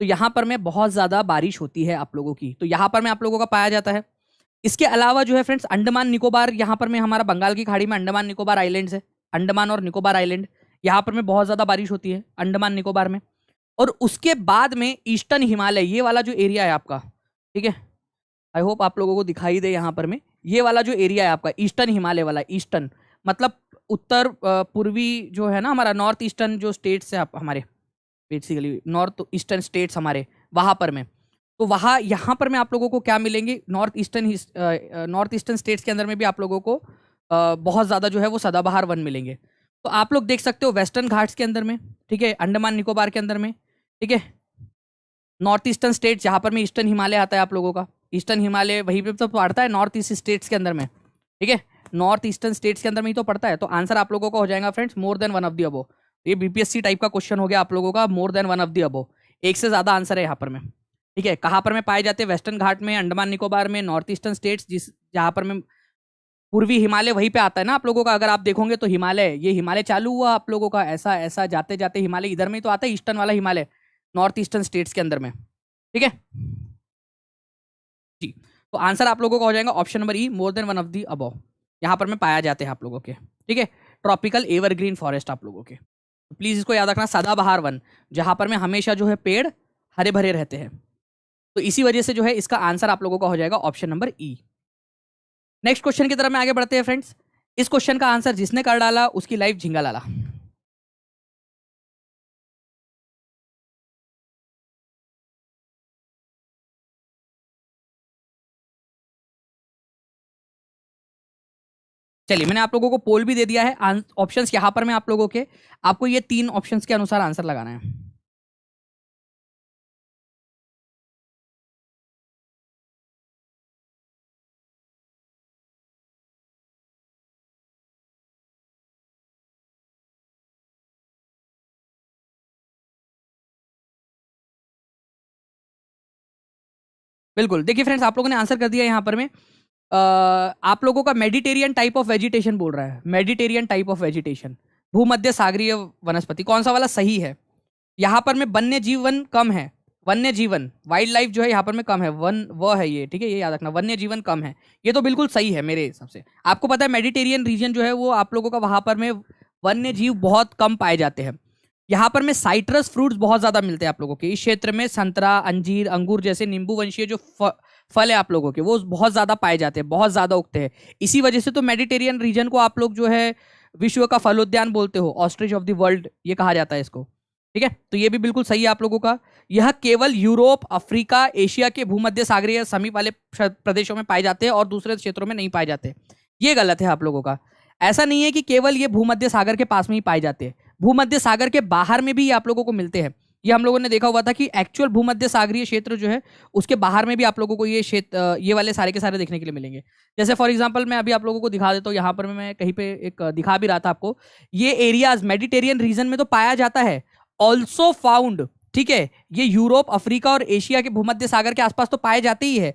तो यहाँ पर में बहुत ज़्यादा बारिश होती है आप लोगों की, तो यहाँ पर में आप लोगों का पाया जाता है। इसके अलावा जो है फ्रेंड्स, अंडमान निकोबार, यहाँ पर में हमारा बंगाल की खाड़ी में अंडमान निकोबार आइलैंड्स है, अंडमान और निकोबार आइलैंड, यहाँ पर में बहुत ज़्यादा बारिश होती है अंडमान निकोबार में। और उसके बाद में ईस्टर्न हिमालय, ये वाला जो एरिया है आपका, ठीक है, आई होप आप लोगों को दिखाई दे, यहाँ पर में ये वाला जो एरिया है आपका ईस्टर्न हिमालय वाला, ईस्टर्न मतलब उत्तर पूर्वी जो है ना हमारा, नॉर्थ ईस्टर्न जो स्टेट्स है आप हमारे, बेसिकली नॉर्थ ईस्टर्न स्टेट्स हमारे, वहाँ पर में, तो वहाँ यहाँ पर में आप लोगों को क्या मिलेंगे, नॉर्थ ईस्टर्न स्टेट्स के अंदर में भी आप लोगों को बहुत ज़्यादा जो है वो सदाबहार वन मिलेंगे। तो आप लोग देख सकते हो वेस्टर्न घाट्स के अंदर में, ठीक है, अंडमान निकोबार के अंदर में, ठीक है, नॉर्थ ईस्टर्न स्टेट्स जहाँ पर में ईस्टर्न हिमालय आता है आप लोगों का, ईस्टर्न हिमालय वहीं पर तो पड़ता है नॉर्थ ईस्ट स्टेट्स के अंदर में, ठीक है, नॉर्थ ईस्टर्न स्टेट्स के अंदर में ही तो पड़ता है। तो आंसर आप लोगों का हो जाएगा friends more than one of the above. ये बीपीएससी टाइप का क्वेश्चन हो गया आप लोगों का, more than one of the above, एक से ज्यादा आंसर है यहाँ पर में। ठीक है, कहाँ पर में पाए जाते हैं? वेस्टर्न घाट में, अंडमान निकोबार में, नॉर्थ ईस्टर्न स्टेट्स, जिस जहाँ पर में पूर्वी हिमालय वहीं पे आता है ना आप लोगों का। अगर आप देखोगे तो हिमालय, ये हिमालय चालू हुआ आप लोगों का, ऐसा ऐसा जाते जाते हिमालय इधर में ही तो आता है, ईस्टर्न वाला हिमालय, नॉर्थ ईस्टर्न स्टेट्स के अंदर में। ठीक है जी, तो आंसर आप लोगों का हो जाएगा option number E, more than one of the above. यहाँ पर में पाया जाते हैं आप लोगों के। ठीक है, ट्रॉपिकल एवरग्रीन फॉरेस्ट आप लोगों के। तो प्लीज इसको याद रखना, सदाबहार वन, जहां पर में हमेशा जो है पेड़ हरे भरे रहते हैं। तो इसी वजह से जो है इसका आंसर आप लोगों का हो जाएगा ऑप्शन नंबर ई। नेक्स्ट क्वेश्चन की तरफ में आगे बढ़ते हैं फ्रेंड्स। इस क्वेश्चन का आंसर जिसने कर डाला उसकी लाइफ झिंगा लाला। चलिए, मैंने आप लोगों को पोल भी दे दिया है, ऑप्शंस यहां पर मैं आप लोगों के, आपको ये 3 ऑप्शंस के अनुसार आंसर लगाना है। बिल्कुल, देखिए फ्रेंड्स, आप लोगों ने आंसर कर दिया यहाँ पर में। आप लोगों का मेडिटेरियन टाइप ऑफ वेजिटेशन बोल रहा है, मेडिटेरियन टाइप ऑफ वेजिटेशन, भूमध्य सागरीय वनस्पति, कौन सा वाला सही है? यहाँ पर में वन्य जीवन कम है, वन्य जीवन, वाइल्ड लाइफ जो है यहाँ पर में कम है, वन वो है ये। ठीक है, ये याद रखना, वन्य जीवन कम है, ये तो बिल्कुल सही है मेरे हिसाब से। आपको पता है मेडिटेरियन रीजन जो है वो आप लोगों का, वहां पर में वन्य जीव बहुत कम पाए जाते हैं। यहाँ पर में साइट्रस फ्रूट्स बहुत ज्यादा मिलते हैं आप लोगों के इस क्षेत्र में, संतरा, अंजीर, अंगूर जैसे नींबू वंशीय जो फल है आप लोगों के, वो बहुत ज्यादा पाए जाते हैं, बहुत ज्यादा उगते हैं। इसी वजह से तो मेडिटेरियन रीजन को आप लोग जो है विश्व का फलोद्यान बोलते हो, ऑस्ट्रिच ऑफ द वर्ल्ड ये कहा जाता है इसको। ठीक है, तो ये भी बिल्कुल सही है आप लोगों का। यह केवल यूरोप, अफ्रीका, एशिया के भूमध्य सागरीय समीप वाले प्रदेशों में पाए जाते हैं और दूसरे क्षेत्रों में नहीं पाए जाते। ये गलत है आप लोगों का। ऐसा नहीं है कि केवल ये भूमध्य सागर के पास में ही पाए जाते हैं, भूमध्य सागर के बाहर में भी आप लोगों को मिलते हैं। ये हम लोगों ने देखा हुआ था कि एक्चुअल भूमध्य सागरीय क्षेत्र जो है उसके बाहर में भी आप लोगों को ये क्षेत्र, ये वाले सारे के सारे देखने के लिए मिलेंगे। जैसे फॉर एग्जांपल मैं अभी आप लोगों को दिखा देता हूँ, यहाँ पर मैं कहीं पे एक दिखा भी रहा था आपको, ये एरियाज मेडिटेरियन रीजन में तो पाया जाता है, ऑल्सो फाउंड। ठीक है, ये यूरोप, अफ्रीका और एशिया के भूमध्य सागर के आसपास तो पाए जाते ही है,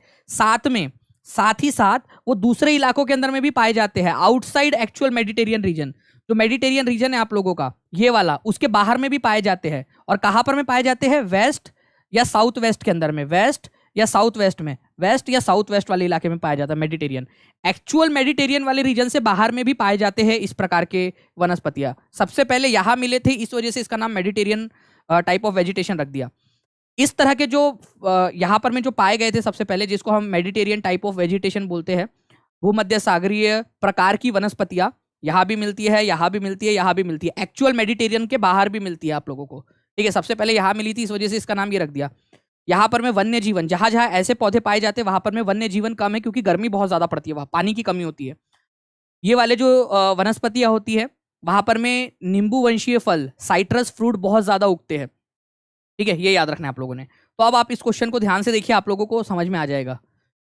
साथ ही साथ वो दूसरे इलाकों के अंदर में भी पाए जाते हैं, आउटसाइड एक्चुअल मेडिटेरियन रीजन। जो मेडिटेरियन रीजन है आप लोगों का ये वाला, उसके बाहर में भी पाए जाते हैं। और कहां पर में पाए जाते हैं? वेस्ट या साउथ वेस्ट के अंदर में, वेस्ट या साउथ वेस्ट में, वेस्ट या साउथ वेस्ट वाले इलाके में पाया जाता है मेडिटेरियन। एक्चुअल मेडिटेरियन वाले रीजन से बाहर में भी पाए जाते हैं इस प्रकार के वनस्पतियां। सबसे पहले यहां मिले थे, इस वजह से इसका नाम मेडिटेरियन टाइप ऑफ वेजिटेशन रख दिया। इस तरह के जो यहाँ पर में जो पाए गए थे सबसे पहले, जिसको हम मेडिटेरियन टाइप ऑफ वेजिटेशन बोलते हैं, भूमध्य सागरीय प्रकार की वनस्पतियां यहाँ भी मिलती है, यहाँ भी मिलती है, यहाँ भी मिलती है, एक्चुअल मेडिटेरियन के बाहर भी मिलती है आप लोगों को। ठीक है, सबसे पहले यहाँ मिली थी, इस वजह से इसका नाम ये रख दिया। यहाँ पर में वन्य जीवन, जहां जहां ऐसे पौधे पाए जाते हैं वहां पर में वन्य जीवन कम है, क्योंकि गर्मी बहुत ज्यादा पड़ती है, वहां पानी की कमी होती है। ये वाले जो वनस्पतियां होती है वहां पर में नींबू वंशीय फल, साइट्रस फ्रूट बहुत ज्यादा उगते हैं। ठीक है, ये याद रखना है आप लोगों ने। तो अब आप इस क्वेश्चन को ध्यान से देखिए, आप लोगों को समझ में आ जाएगा।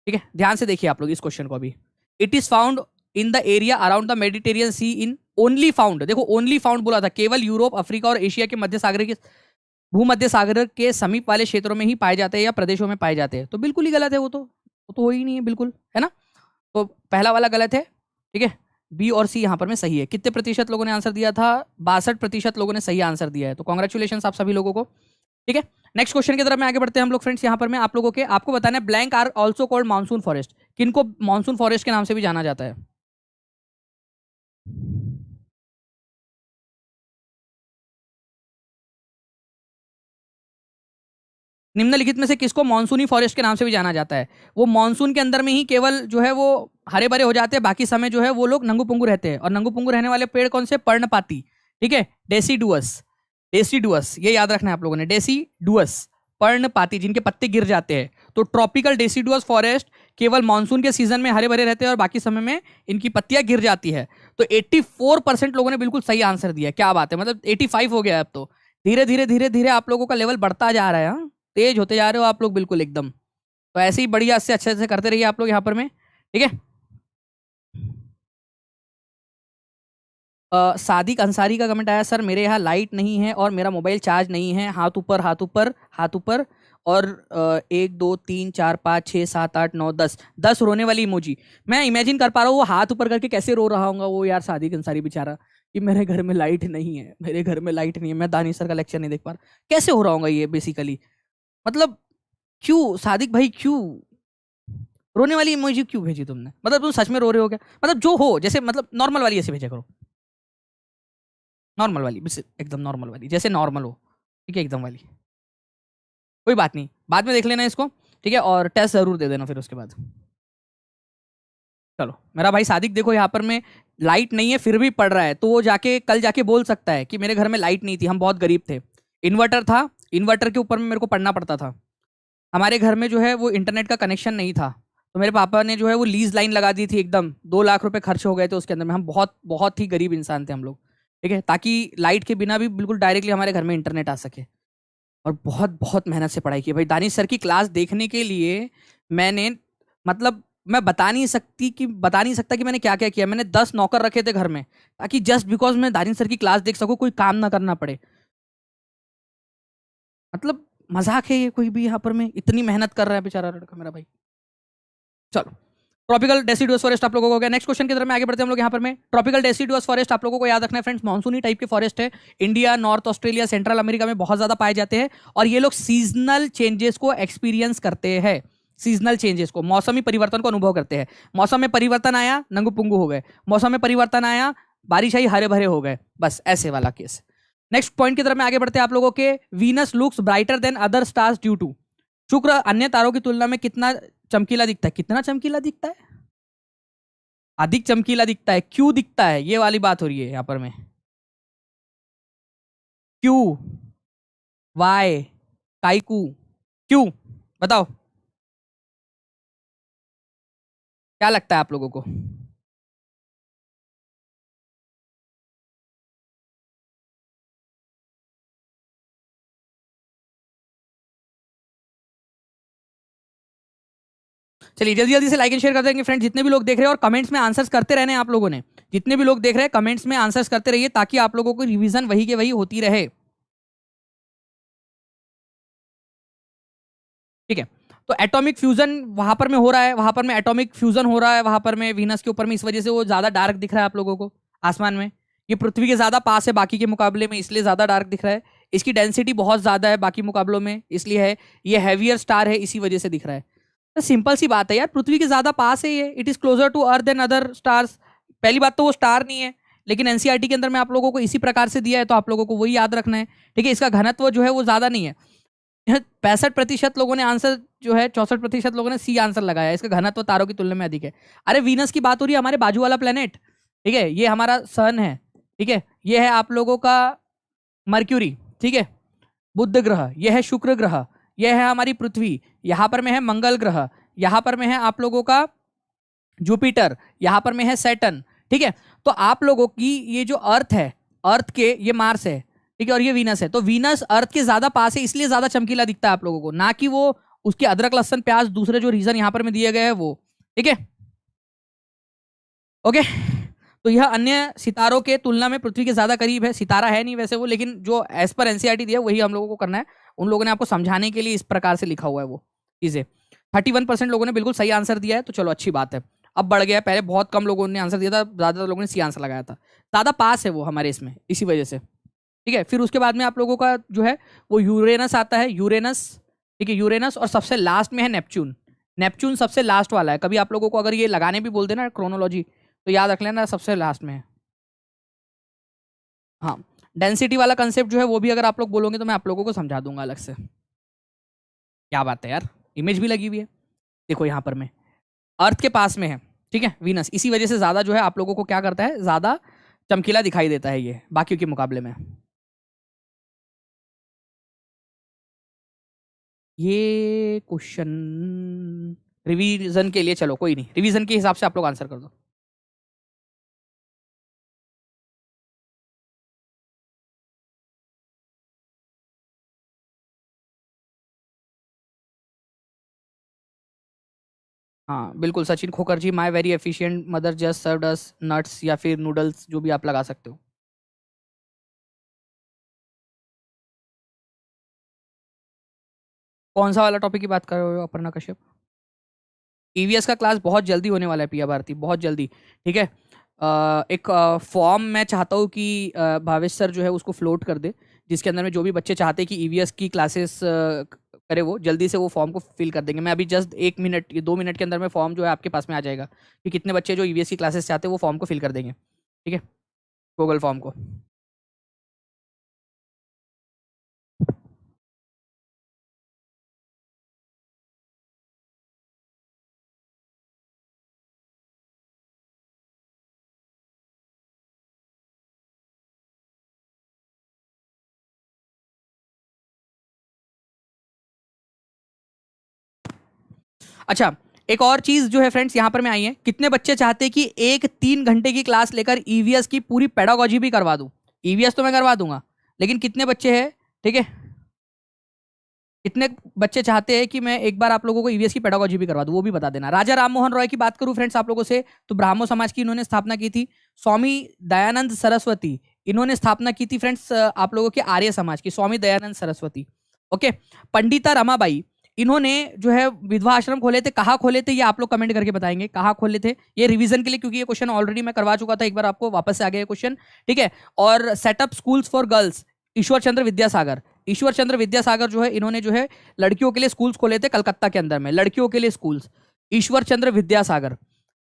ठीक है, ध्यान से देखिए आप लोग इस क्वेश्चन को अभी। It is found in the area around the Mediterranean sea in, only found, देखो ओनली फाउंड बोला था, केवल यूरोप, अफ्रीका और एशिया के मध्य सागर के भूमध्य सागर के समीप वाले क्षेत्रों में ही पाए जाते हैं या प्रदेशों में पाए जाते हैं। तो बिल्कुल ही गलत है, वो तो हो ही नहीं है बिल्कुल, है ना। तो पहला वाला गलत है। ठीक है, बी और सी यहाँ पर में सही है। कितने प्रतिशत लोगों ने आंसर दिया था? 62% लोगों ने सही आंसर दिया है। तो कॉन्ग्रेचुलेशन आप सभी लोगों को। ठीक है, नेक्स्ट क्वेश्चन की तरफ में आगे बढ़ते हैं हम लोग फ्रेंड्स। यहाँ पर मैं आप लोगों के, आपको बताना है, blank are also called monsoon forest, किनको मानसून फॉरेस्ट के नाम से भी जाना जाता है? निम्नलिखित में से किसको मानसूनी फॉरेस्ट के नाम से भी जाना जाता है? वो मानसून के अंदर में ही केवल जो है वो हरे भरे हो जाते हैं, बाकी समय जो है वो लोग नंगू पुंगू रहते हैं। और नंगू पुंगू रहने वाले पेड़ कौन से? पर्णपाती। ठीक है, डेसीडुअस, डेसीडुअस ये याद रखना है आप लोगों ने, डेसीडुअस, पर्णपाती, जिनके पत्ते गिर जाते हैं। तो ट्रॉपिकल डेसीडुअस फॉरेस्ट केवल मानसून के सीजन में हरे भरे रहते हैं और बाकी समय में इनकी पत्तियां गिर जाती है। तो 84% लोगों ने बिल्कुल सही आंसर दिया। क्या बात है, मतलब 85 हो गया। अब तो धीरे धीरे धीरे धीरे आप लोगों का लेवल बढ़ता जा रहा है, हाँ? तेज होते जा रहे हो आप लोग बिल्कुल एकदम। तो ऐसे ही बढ़िया से अच्छे से करते रहिए आप लोग यहाँ पर में। ठीक है, सादिक अंसारी का कमेंट आया, सर मेरे यहाँ लाइट नहीं है और मेरा मोबाइल चार्ज नहीं है, हाथ ऊपर हाथ ऊपर हाथ ऊपर, और 1 2 3 4 5 6 7 8 9 10 10 रोने वाली इमोजी। मैं इमेजिन कर पा रहा हूँ वो हाथ ऊपर करके कैसे रो रहा होगा वो यार, सादिक अंसारी बेचारा, कि मेरे घर में लाइट नहीं है, मेरे घर में लाइट नहीं है, मैं दानिश सर का लेक्चर नहीं देख पा रहा, कैसे हो रहा होगा ये बेसिकली। मतलब क्यों सादिक भाई, क्यों रोने वाली इमोजी क्यों भेजी तुमने? मतलब तुम सच में रो रहे हो क्या? मतलब जो हो, जैसे मतलब नॉर्मल वाली ऐसे भेजा करो, नॉर्मल वाली, बस एकदम नॉर्मल वाली, जैसे नॉर्मल हो, ठीक है, एकदम वाली। कोई बात नहीं, बाद में देख लेना इसको, ठीक है, और टेस्ट जरूर दे देना फिर उसके बाद। चलो मेरा भाई सादिक, देखो यहाँ पर में लाइट नहीं है फिर भी पढ़ रहा है, तो वो जाके कल जाके बोल सकता है कि मेरे घर में लाइट नहीं थी, हम बहुत गरीब थे, इन्वर्टर था, इन्वर्टर के ऊपर में मेरे को पढ़ना पड़ता था, हमारे घर में जो है वो इंटरनेट का कनेक्शन नहीं था, तो मेरे पापा ने जो है वो लीज लाइन लगा दी थी, एकदम 2 लाख रुपए खर्च हो गए थे उसके अंदर में, हम बहुत बहुत ही गरीब इंसान थे हम लोग, ठीक है, ताकि लाइट के बिना भी बिल्कुल डायरेक्टली हमारे घर में इंटरनेट आ सके। और बहुत बहुत मेहनत से पढ़ाई की भाई, दानिश सर की क्लास देखने के लिए मैंने, मतलब मैं बता नहीं सकता कि मैंने क्या क्या किया, मैंने 10 नौकर रखे थे घर में, ताकि जस्ट बिकॉज मैं दानिश सर की क्लास देख सकूं, कोई काम ना करना पड़े। मतलब मजाक है ये? कोई भी यहाँ पर में इतनी मेहनत कर रहा है बेचारा लड़का मेरा भाई। चलो, ट्रॉपिकल डेसिडुअस फॉरेस्ट आप लोगों को हो गया। नेक्स्ट क्वेश्चन की तरफ में आगे बढ़ते हैं हम लोग यहाँ पर में। ट्रॉपिकल डेसिडुअस फॉरेस्ट आप लोगों को याद रखना है फ्रेंड्स, मानसूनी टाइप के फॉरेस्ट है, India, north Australia, central America में बहुत ज्यादा पाए जाते हैं, और ये लोग सीजनल चेंजेस को एक्सपीरियंस करते हैं, सीजनल चेंजेस को, मौसमी परिवर्तन को अनुभव करते हैं। मौसम में परिवर्तन आया, नंगू पुंगू हो गए, मौसम में परिवर्तन आया, बारिश आई, हरे भरे हो गए, बस ऐसे वाला केस। नेक्स्ट पॉइंट की तरफ में आगे बढ़ते हैं आप लोगों के। Venus looks brighter than other stars due to, शुक्र अन्य तारों की तुलना में कितना चमकीला दिखता है? कितना चमकीला दिखता है? अधिक चमकीला दिखता है। क्यों दिखता है, ये वाली बात हो रही है यहां पर में। क्यों, वाई, काइकू, क्यों, बताओ, क्या लगता है आप लोगों को? चलिए जल्दी जल्दी से लाइक एंड शेयर कर देंगे फ्रेंड्स, जितने भी लोग देख रहे हैं, और कमेंट्स में आंसर्स करते रहने आप लोगों ने, जितने भी लोग देख रहे हैं कमेंट्स में आंसर्स करते रहिए, ताकि आप लोगों को रिवीजन वही के वही होती रहे, ठीक है। तो एटॉमिक फ्यूजन वहां पर में हो रहा है, वहां पर में एटॉमिक फ्यूजन हो रहा है वहां पर में वीनस के ऊपर में, इस वजह से वो ज्यादा डार्क दिख रहा है आप लोगों को आसमान में। ये पृथ्वी के ज्यादा पास है बाकी के मुकाबले में, इसलिए ज्यादा डार्क दिख रहा है। इसकी डेंसिटी बहुत ज्यादा है बाकी मुकाबलों में, इसलिए है। ये हैवियर स्टार है, इसी वजह से दिख रहा है। तो सिंपल सी बात है यार, पृथ्वी के ज्यादा पास है ये, it is closer to earth than other stars. पहली बात तो वो स्टार नहीं है, लेकिन एनसीईआरटी के अंदर में आप लोगों को इसी प्रकार से दिया है, तो आप लोगों को वही याद रखना है, ठीक है। इसका घनत्व जो है वो ज्यादा नहीं है, 65% लोगों ने आंसर जो है, 64% लोगों ने सी आंसर लगाया, इसका घनत्व तारों की तुलना में अधिक है। अरे वीनस की बात हो रही है, हमारे बाजू वाला प्लेनेट, ठीक है, ये हमारा सन है, ठीक है, ये है आप लोगों का मर्क्यूरी, ठीक है, बुध ग्रह, यह है शुक्र ग्रह, यह है हमारी पृथ्वी, यहां पर में है मंगल ग्रह, यहां पर में है आप लोगों का जुपिटर, यहां पर में है सैटर्न, ठीक है। तो आप लोगों की ये जो अर्थ है, अर्थ के ये मार्स है, ठीक है, और ये वीनस है, तो वीनस अर्थ के ज्यादा पास है, इसलिए ज्यादा चमकीला दिखता है आप लोगों को, ना कि वो उसके अदरक लहसन प्याज दूसरे जो रीजन यहां पर में दिए गए हैं वो, ठीक है, ओके। तो यह अन्य सितारों के तुलना में पृथ्वी के ज्यादा करीब है, सितारा है नहीं वैसे वो, लेकिन जो एज पर एनसीईआरटी दिया वही हम लोगों को करना है। उन लोगों ने आपको समझाने के लिए इस प्रकार से लिखा हुआ है वो चीजें। 31% लोगों ने बिल्कुल सही आंसर दिया है, तो चलो अच्छी बात है, अब बढ़ गया है, पहले बहुत कम लोगों ने आंसर दिया था, ज्यादातर लोगों ने सी आंसर लगाया था, ज्यादा पास है वो हमारे इसमें, इसी वजह से, ठीक है। फिर उसके बाद में आप लोगों का जो है वो यूरेनस आता है, यूरेनस, ठीक है, यूरेनस, और सबसे लास्ट में है नेपच्यून। नेपच्यून सबसे लास्ट वाला है, कभी आप लोगों को अगर ये लगाने भी बोल देना क्रोनोलॉजी, तो याद रख लेना सबसे लास्ट में है। हाँ, डेंसिटी वाला कंसेप्ट जो है वो भी अगर आप लोग बोलोगे तो मैं आप लोगों को समझा दूंगा अलग से। क्या बात है यार, इमेज भी लगी हुई है, देखो यहाँ पर में अर्थ के पास में है, ठीक है, वीनस, इसी वजह से ज्यादा जो है आप लोगों को क्या करता है, ज्यादा चमकीला दिखाई देता है ये बाकी के मुकाबले में। ये क्वेश्चन रिवीजन के लिए, चलो कोई नहीं, रिवीजन के हिसाब से आप लोग आंसर कर दो। हाँ बिल्कुल Sachin Khokar ji, my very efficient mother just served us nuts, या फिर नूडल्स, जो भी आप लगा सकते हो। कौन सा वाला टॉपिक की बात कर रहे हो अपर्णा कश्यप? ईवीएस का क्लास बहुत जल्दी होने वाला है पिया भारती, बहुत जल्दी। ठीक है। एक फॉर्म मैं चाहता हूँ कि भावेश सर जो है उसको फ्लोट कर दे, जिसके अंदर में जो भी बच्चे चाहते हैं कि ईवीएस की क्लासेस करे, वो जल्दी से वो फॉर्म को फिल कर देंगे। मैं अभी जस्ट 1 मिनट या 2 मिनट के अंदर में फॉर्म जो है आपके पास में आ जाएगा कि कितने बच्चे जो ईवीएस की क्लासेस चाहते हैं वो फॉर्म को फिल कर देंगे। ठीक है, गूगल फॉर्म को। अच्छा, एक और चीज जो है फ्रेंड्स यहाँ पर मैं आई है, कितने बच्चे चाहते हैं कि एक 3 घंटे की क्लास लेकर ईवीएस की पूरी पेडागोजी भी करवा दूं? ईवीएस तो मैं करवा दूंगा, लेकिन कितने बच्चे हैं, ठीक है, कितने बच्चे चाहते हैं कि मैं एक बार आप लोगों को ईवीएस की पेडागोजी भी करवा दूं, वो भी बता देना। राजा राम मोहन रॉय की बात करूं फ्रेंड्स आप लोगों से, तो ब्राह्मो समाज की इन्होंने स्थापना की थी। स्वामी दयानंद सरस्वती, इन्होंने स्थापना की थी फ्रेंड्स आप लोगों के आर्य समाज की, स्वामी दयानंद सरस्वती। ओके। पंडिता रमाबाई, इन्होंने जो है विधवा आश्रम खोले थे। कहाँ खोले थे ये आप लोग कमेंट करके बताएंगे, कहाँ खोले थे, ये रिवीजन के लिए, क्योंकि ये क्वेश्चन ऑलरेडी मैं करवा चुका था एक बार, आपको वापस से आ गया क्वेश्चन। ठीक है। और setup schools for girls, Ishwar Chandra Vidyasagar. Ishwar Chandra Vidyasagar जो है, इन्होंने जो है लड़कियों के लिए स्कूल्स खोले थे कलकत्ता के अंदर में, लड़कियों के लिए स्कूल्स, ईश्वर चंद्र विद्यासागर।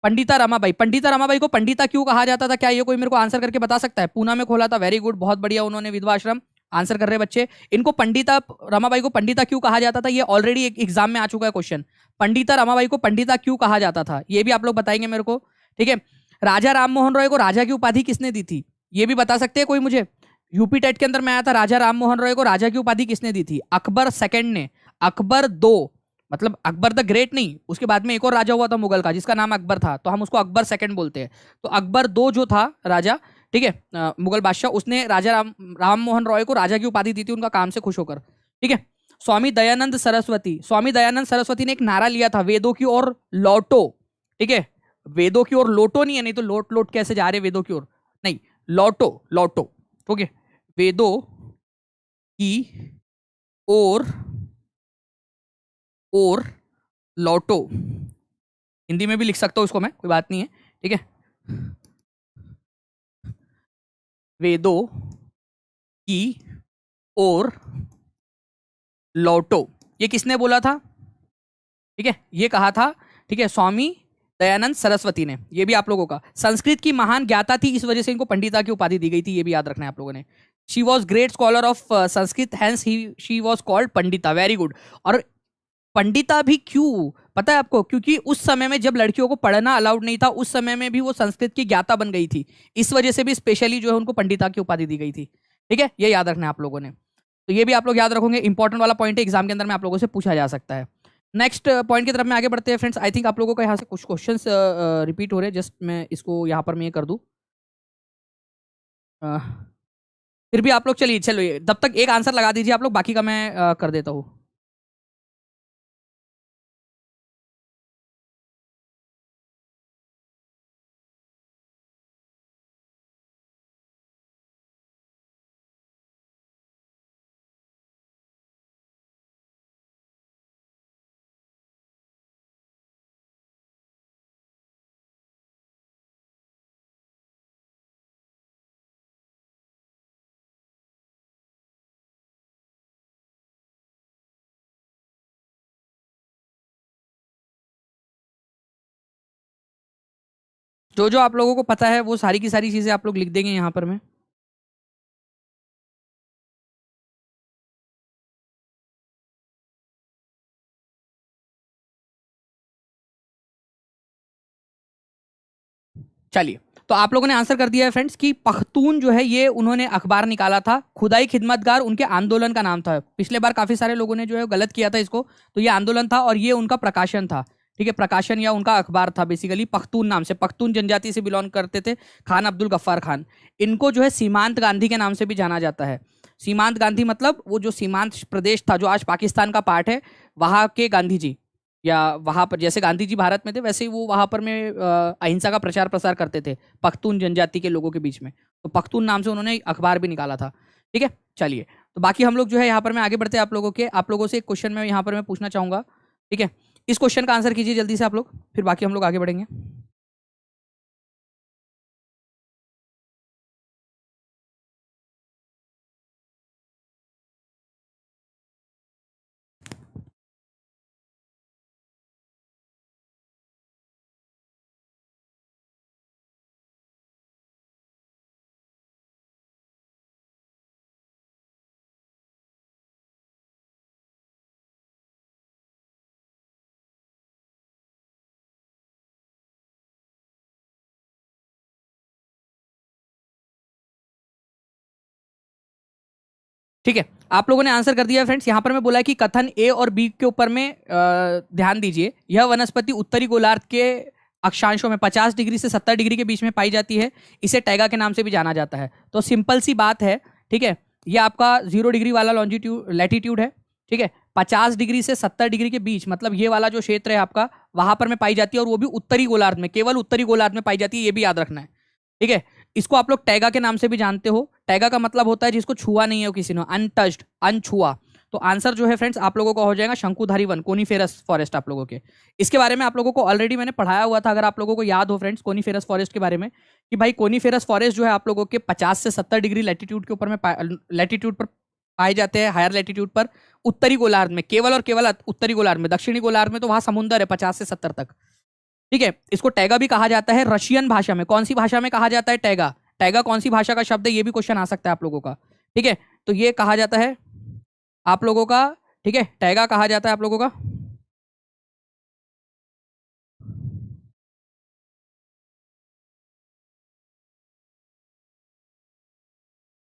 पंडिता रमाबाई, पंडिता रमाबाई को पंडिता क्यों कहा जाता था, क्या ये कोई मेरे को आंसर करके बता सकता है? पूना में खोला था, वेरी गुड, बहुत बढ़िया, उन्होंने विधवा आश्रम। आंसर कर रहे बच्चे। इनको पंडिता रमाबाई को पंडिता क्यों कहा जाता था, ये ऑलरेडी एक एग्जाम में आ चुका है क्वेश्चन। पंडिता रमाबाई को पंडिता क्यों कहा जाता था, ये भी आप लोग बताएंगे मेरे को। ठीक है। राजा राम मोहन रॉय को राजा की उपाधि किसने दी थी, ये भी बता सकते हैं कोई मुझे? यूपी टेट के अंदर में आया था, राजा राम मोहन रॉय को राजा की उपाधि किसने दी थी? अकबर सेकंड ने। अकबर दो, मतलब अकबर द ग्रेट नहीं, उसके बाद में एक और राजा हुआ था मुगल का जिसका नाम अकबर था, तो हम उसको अकबर सेकंड बोलते हैं। तो अकबर दो जो था राजा, ठीक है, मुगल बादशाह, उसने राजा राम मोहन रॉय को राजा की उपाधि दी थी उनका काम से खुश होकर। ठीक है। स्वामी दयानंद सरस्वती, स्वामी दयानंद सरस्वती ने एक नारा लिया था, वेदों की ओर लौटो। ठीक है, वेदों की ओर लौटो नहीं है, नहीं तो लोट लोट कैसे जा रहे वेदों की ओर, नहीं, लौटो लौटो। ओके, वेदों की ओर और लौटो, हिंदी में भी लिख सकता हूं इसको मैं, कोई बात नहीं है। ठीक है, वेदों की ओर लौटो, ये किसने बोला था? ठीक है, ये कहा था, ठीक है, स्वामी दयानंद सरस्वती ने। ये भी आप लोगों का, संस्कृत की महान ज्ञाता थी, इस वजह से इनको पंडिता की उपाधि दी गई थी, ये भी याद रखना है आप लोगों ने। She was great scholar of Sanskrit, hence he she was called Pandita, very good. और पंडिता भी क्यों पता है आपको? क्योंकि उस समय में जब लड़कियों को पढ़ना अलाउड नहीं था, उस समय में भी वो संस्कृत की ज्ञाता बन गई थी, इस वजह से भी स्पेशली जो है उनको पंडिता की उपाधि दी गई थी। ठीक है, ये याद रखना है आप लोगों ने, तो ये भी आप लोग याद रखोगे, इंपॉर्टेंट वाला पॉइंट है, एग्जाम के अंदर में आप लोगों से पूछा जा सकता है। नेक्स्ट पॉइंट की तरफ में आगे बढ़ते हैं फ्रेंड्स। आई थिंक आप लोगों का यहाँ से कुछ क्वेश्चन रिपीट हो रहे हैं, जस्ट मैं इसको यहाँ पर मैं ये कर दूँ। फिर भी आप लोग चलिए, चलो तब तक एक आंसर लगा दीजिए आप लोग, बाकी का मैं कर देता हूँ। जो जो आप लोगों को पता है वो सारी की सारी चीजें आप लोग लिख देंगे यहाँ पर मैं। चलिए, तो आप लोगों ने आंसर कर दिया है फ्रेंड्स कि पख्तून जो है ये उन्होंने अखबार निकाला था, खुदाई खिदमतगार उनके आंदोलन का नाम था। पिछले बार काफी सारे लोगों ने जो है गलत किया था इसको, तो ये आंदोलन था और ये उनका प्रकाशन था। ठीक है, प्रकाशन या उनका अखबार था बेसिकली, पख्तून नाम से, पख्तून जनजाति से बिलोंग करते थे खान अब्दुल गफ्फार खान। इनको जो है सीमांत गांधी के नाम से भी जाना जाता है। सीमांत गांधी मतलब वो जो सीमांत प्रदेश था जो आज पाकिस्तान का पार्ट है, वहां के गांधी जी। या वहां पर जैसे गांधी जी भारत में थे वैसे ही वो वहां पर में अहिंसा का प्रचार प्रसार करते थे पख्तून जनजाति के लोगों के बीच में। तो पख्तून नाम से उन्होंने अखबार भी निकाला था। ठीक है, चलिए तो बाकी हम लोग जो है यहाँ पर मैं आगे बढ़ते हैं आप लोगों से एक क्वेश्चन में यहाँ पर मैं पूछना चाहूंगा। ठीक है, इस क्वेश्चन का आंसर कीजिए जल्दी से आप लोग, फिर बाकी हम लोग आगे बढ़ेंगे। ठीक है, आप लोगों ने आंसर कर दिया फ्रेंड्स। यहाँ पर मैं बोला कि कथन ए और बी के ऊपर में ध्यान दीजिए। यह वनस्पति उत्तरी गोलार्ध के अक्षांशों में 50 डिग्री से 70 डिग्री के बीच में पाई जाती है। इसे टैगा के नाम से भी जाना जाता है। तो सिंपल सी बात है, ठीक है, ये आपका 0 डिग्री वाला लॉन्जिट्यूड लैटिट्यूड है। ठीक है, 50 डिग्री से 70 डिग्री के बीच मतलब ये वाला जो क्षेत्र है आपका, वहां पर में पाई जाती है, और वो भी उत्तरी गोलार्ध में, केवल उत्तरी गोलार्ध में पाई जाती है, ये भी याद रखना है। ठीक है, इसको आप लोग टैगा के नाम से भी जानते हो। टैगा का मतलब होता है जिसको छुआ नहीं है किसी ने, अनटच्ड, अनछुआ। तो आंसर जो है फ्रेंड्स आप लोगों का हो जाएगा शंकुधारी वन, कोनीफेरस फॉरेस्ट आप लोगों के। इसके बारे में आप लोगों को ऑलरेडी मैंने पढ़ाया हुआ था, अगर आप लोगों को याद हो फ्रेंड्स, कोनीफेरस फॉरेस्ट के बारे में, कि भाई कोनीफेरस फॉरेस्ट जो है आप लोगों के 50 से 70 डिग्री लैटिट्यूड के ऊपर में लैटिट्यूड पर पाए जाते हैं, हायर लैटिट्यूड पर, उत्तरी गोलार्ध में, केवल और केवल उत्तरी गोलार्ध में। दक्षिणी गोलार्ध में तो वहां समुंदर है 50 से 70 तक। ठीक है, इसको टैगा भी कहा जाता है रशियन भाषा में। कौन सी भाषा में कहा जाता है टैगा? टैगा कौन सी भाषा का शब्द है, ये भी क्वेश्चन आ सकता है आप लोगों का। ठीक है, तो ये कहा जाता है आप लोगों का, ठीक है, टैगा कहा जाता है आप लोगों का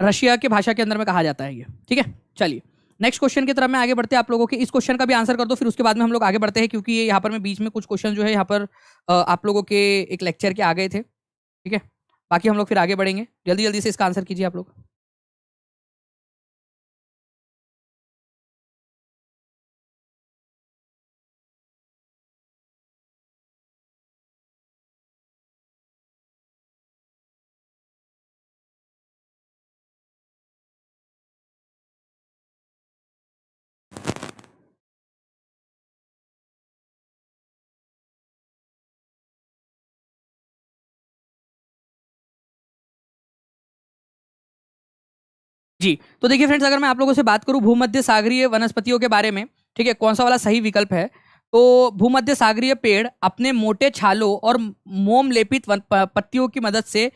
रशिया की भाषा के अंदर में कहा जाता है ये। ठीक है, चलिए नेक्स्ट क्वेश्चन की तरफ में आगे बढ़ते हैं। आप लोगों के इस क्वेश्चन का भी आंसर कर दो, फिर उसके बाद में हम लोग आगे बढ़ते हैं, क्योंकि ये यहाँ पर में बीच में कुछ क्वेश्चन जो है यहाँ पर आप लोगों के एक लेक्चर के आ गए थे। ठीक है, बाकी हम लोग फिर आगे बढ़ेंगे। जल्दी जल्दी से इसका आंसर कीजिए आप लोग। जी, तो देखिए फ्रेंड्स, अगर मैं आप लोगों से बात करूं भूमध्य सागरीय वनस्पतियों के बारे में, ठीक है, कौन सा वाला सही विकल्प है, तो भूमध्य सागरीय पेड़ अपने मोटे छालों और मोम लेपित पत्तियों की मदद से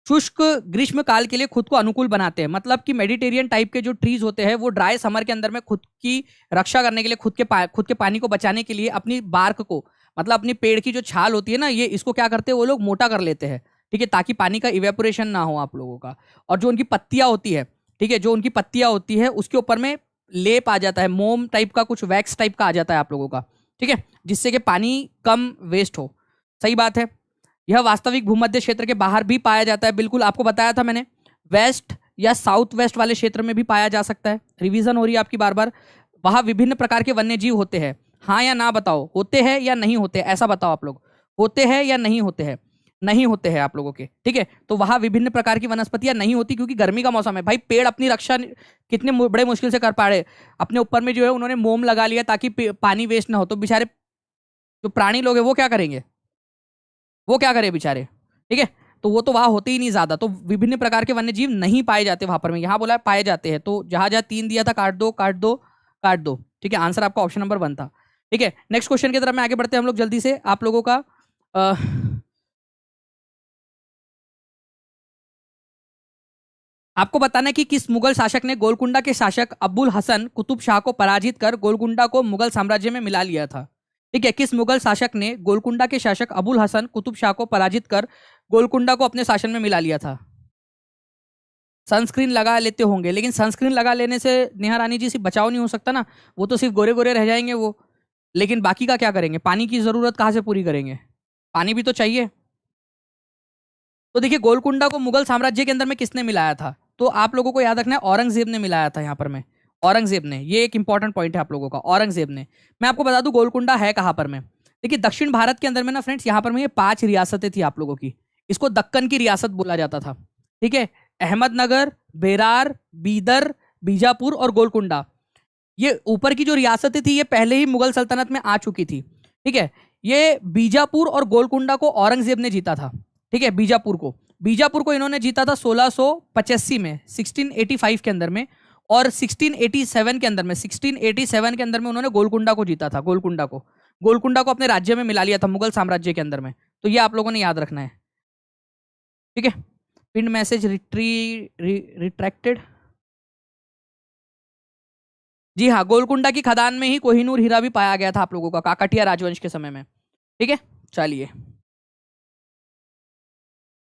शुष्क ग्रीष्म काल के लिए खुद को अनुकूल बनाते हैं। मतलब कि मेडिटेरियन टाइप के जो ट्रीज होते हैं वो ड्राई समर के अंदर में खुद की रक्षा करने के लिए, खुद के पानी को बचाने के लिए अपनी बार्क को, मतलब अपनी पेड़ की जो छाल होती है ना, ये इसको क्या करते हैं वो लोग मोटा कर लेते हैं। ठीक है, ताकि पानी का इवेपोरेशन ना हो आप लोगों का। और जो उनकी पत्तियां होती है, ठीक है, जो उनकी पत्तियां होती है उसके ऊपर में लेप आ जाता है, मोम टाइप का, कुछ वैक्स टाइप का आ जाता है आप लोगों का। ठीक है, जिससे कि पानी कम वेस्ट हो। सही बात है। यह वास्तविक भूमध्य क्षेत्र के बाहर भी पाया जाता है, बिल्कुल आपको बताया था मैंने। वेस्ट या साउथ वेस्ट वाले क्षेत्र में भी पाया जा सकता है। रिवीजन हो रही है आपकी बार बार। वहां विभिन्न प्रकार के वन्य जीव होते हैं। हाँ या ना बताओ, होते हैं या नहीं होते, ऐसा बताओ आप लोग। होते हैं या नहीं होते हैं? नहीं होते हैं आप लोगों के। ठीक है, तो वहां विभिन्न प्रकार की वनस्पतियां नहीं होती, क्योंकि गर्मी का मौसम है भाई। पेड़ अपनी रक्षा कितने बड़े मुश्किल से कर पा रहे, अपने ऊपर में जो है उन्होंने मोम लगा लिया ताकि पानी वेस्ट ना हो। तो बेचारे जो प्राणी लोग हैं वो क्या करेंगे, वो क्या करे बेचारे। ठीक है, तो वो तो वहां होते ही नहीं ज्यादा। तो विभिन्न प्रकार के वन्य जीव नहीं पाए जाते वहां पर में, यहाँ बोला पाए जाते हैं। तो जहां जहां 3 दिया था काट दो काट दो काट दो। ठीक है, आंसर आपका ऑप्शन नंबर 1 था। ठीक है, नेक्स्ट क्वेश्चन की तरफ में आगे बढ़ते हैं हम लोग जल्दी से। आप लोगों का आपको बताना है कि किस मुगल शासक ने गोलकुंडा के शासक अब्बुल हसन कुतुब शाह को पराजित कर गोलकुंडा को मुगल साम्राज्य में मिला लिया था। ठीक है, किस मुगल शासक ने गोलकुंडा के शासक अबुल हसन कुतुब शाह को पराजित कर गोलकुंडा को अपने शासन में मिला लिया था? सनस्क्रीन लगा लेते होंगे, लेकिन सनस्क्रीन लगा लेने से नेहा रानी जी सिर्फ बचाव नहीं हो सकता ना, वो तो सिर्फ गोरे गोरे रह जाएंगे वो। लेकिन बाकी का क्या करेंगे? पानी की जरूरत कहाँ से पूरी करेंगे? पानी भी तो चाहिए। तो देखिए, गोलकुंडा को मुगल साम्राज्य के अंदर में किसने मिलाया था? तो आप लोगों को याद रखना है औरंगजेब ने मिलाया था यहाँ पर में। औरंगजेब ने, ये एक इंपॉर्टेंट पॉइंट है आप लोगों का, औरंगजेब ने। मैं आपको बता दूं गोलकुंडा है कहां पर में। देखिए दक्षिण भारत के अंदर में ना फ्रेंड्स, यहाँ पर में ये 5 रियासतें थी आप लोगों की। इसको दक्कन की रियासत बोला जाता था, ठीक है। अहमदनगर, बेरार, बीदर, बीजापुर और गोलकुंडा, ये ऊपर की जो रियासतें थी ये पहले ही मुगल सल्तनत में आ चुकी थी, ठीक है। ये बीजापुर और गोलकुंडा को औरंगजेब ने जीता था, ठीक है। बीजापुर को इन्होंने जीता था 1685 में, 1685 के अंदर में। और 1687 के अंदर में, 1687 के अंदर में उन्होंने गोलकुंडा को जीता था। गोलकुंडा को अपने राज्य में मिला लिया था मुगल साम्राज्य के अंदर में। तो ये आप लोगों ने याद रखना है, ठीक है। Pin message retracted. जी हाँ, गोलकुंडा की खदान में ही कोहिनूर हीरा भी पाया गया था आप लोगों का, काकटिया राजवंश के समय में, ठीक है। चलिए,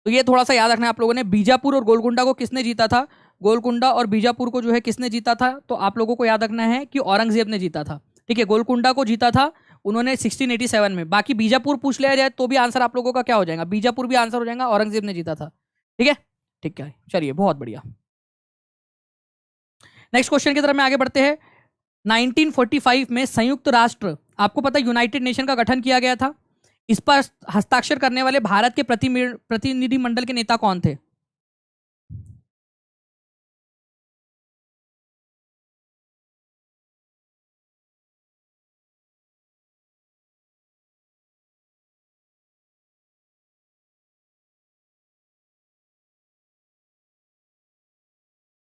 तो ये थोड़ा सा याद रखना है आप लोगों ने। बीजापुर और गोलकुंडा को किसने जीता था? गोलकुंडा और बीजापुर को जो है किसने जीता था? तो आप लोगों को याद रखना है कि औरंगजेब ने जीता था, ठीक है। गोलकुंडा को जीता था उन्होंने 1687 में। बाकी बीजापुर पूछ लिया जाए तो भी आंसर आप लोगों का क्या हो जाएगा? बीजापुर भी आंसर हो जाएगा, औरंगजेब ने जीता था, ठीक है। ठीक है, चलिए, बहुत बढ़िया। नेक्स्ट क्वेश्चन की तरफ में आगे बढ़ते हैं। 1945 में संयुक्त राष्ट्र, आपको पता है यूनाइटेड नेशन का गठन किया गया था। इस पर हस्ताक्षर करने वाले भारत के प्रतिनिधि मंडल के नेता कौन थे?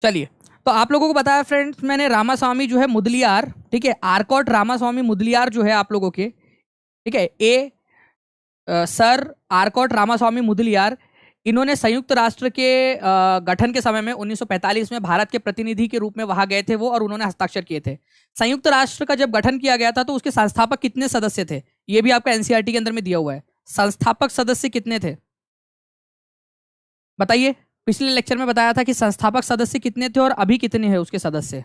चलिए, तो आप लोगों को बताया फ्रेंड्स मैंने, रामास्वामी जो है मुदलियार, ठीक है। आरकॉट रामास्वामी मुदलियार जो है आप लोगों के, ठीक है। सर आरकॉट रामास्वामी मुदलियार, इन्होंने संयुक्त राष्ट्र के गठन के समय में 1945 में भारत के प्रतिनिधि के रूप में वहां गए थे वो, और उन्होंने हस्ताक्षर किए थे। संयुक्त राष्ट्र का जब गठन किया गया था तो उसके संस्थापक कितने सदस्य थे? ये भी आपका एनसीईआरटी के अंदर में दिया हुआ है। संस्थापक सदस्य कितने थे बताइए? पिछले लेक्चर में बताया था कि संस्थापक सदस्य कितने थे और अभी कितने हैं उसके सदस्य।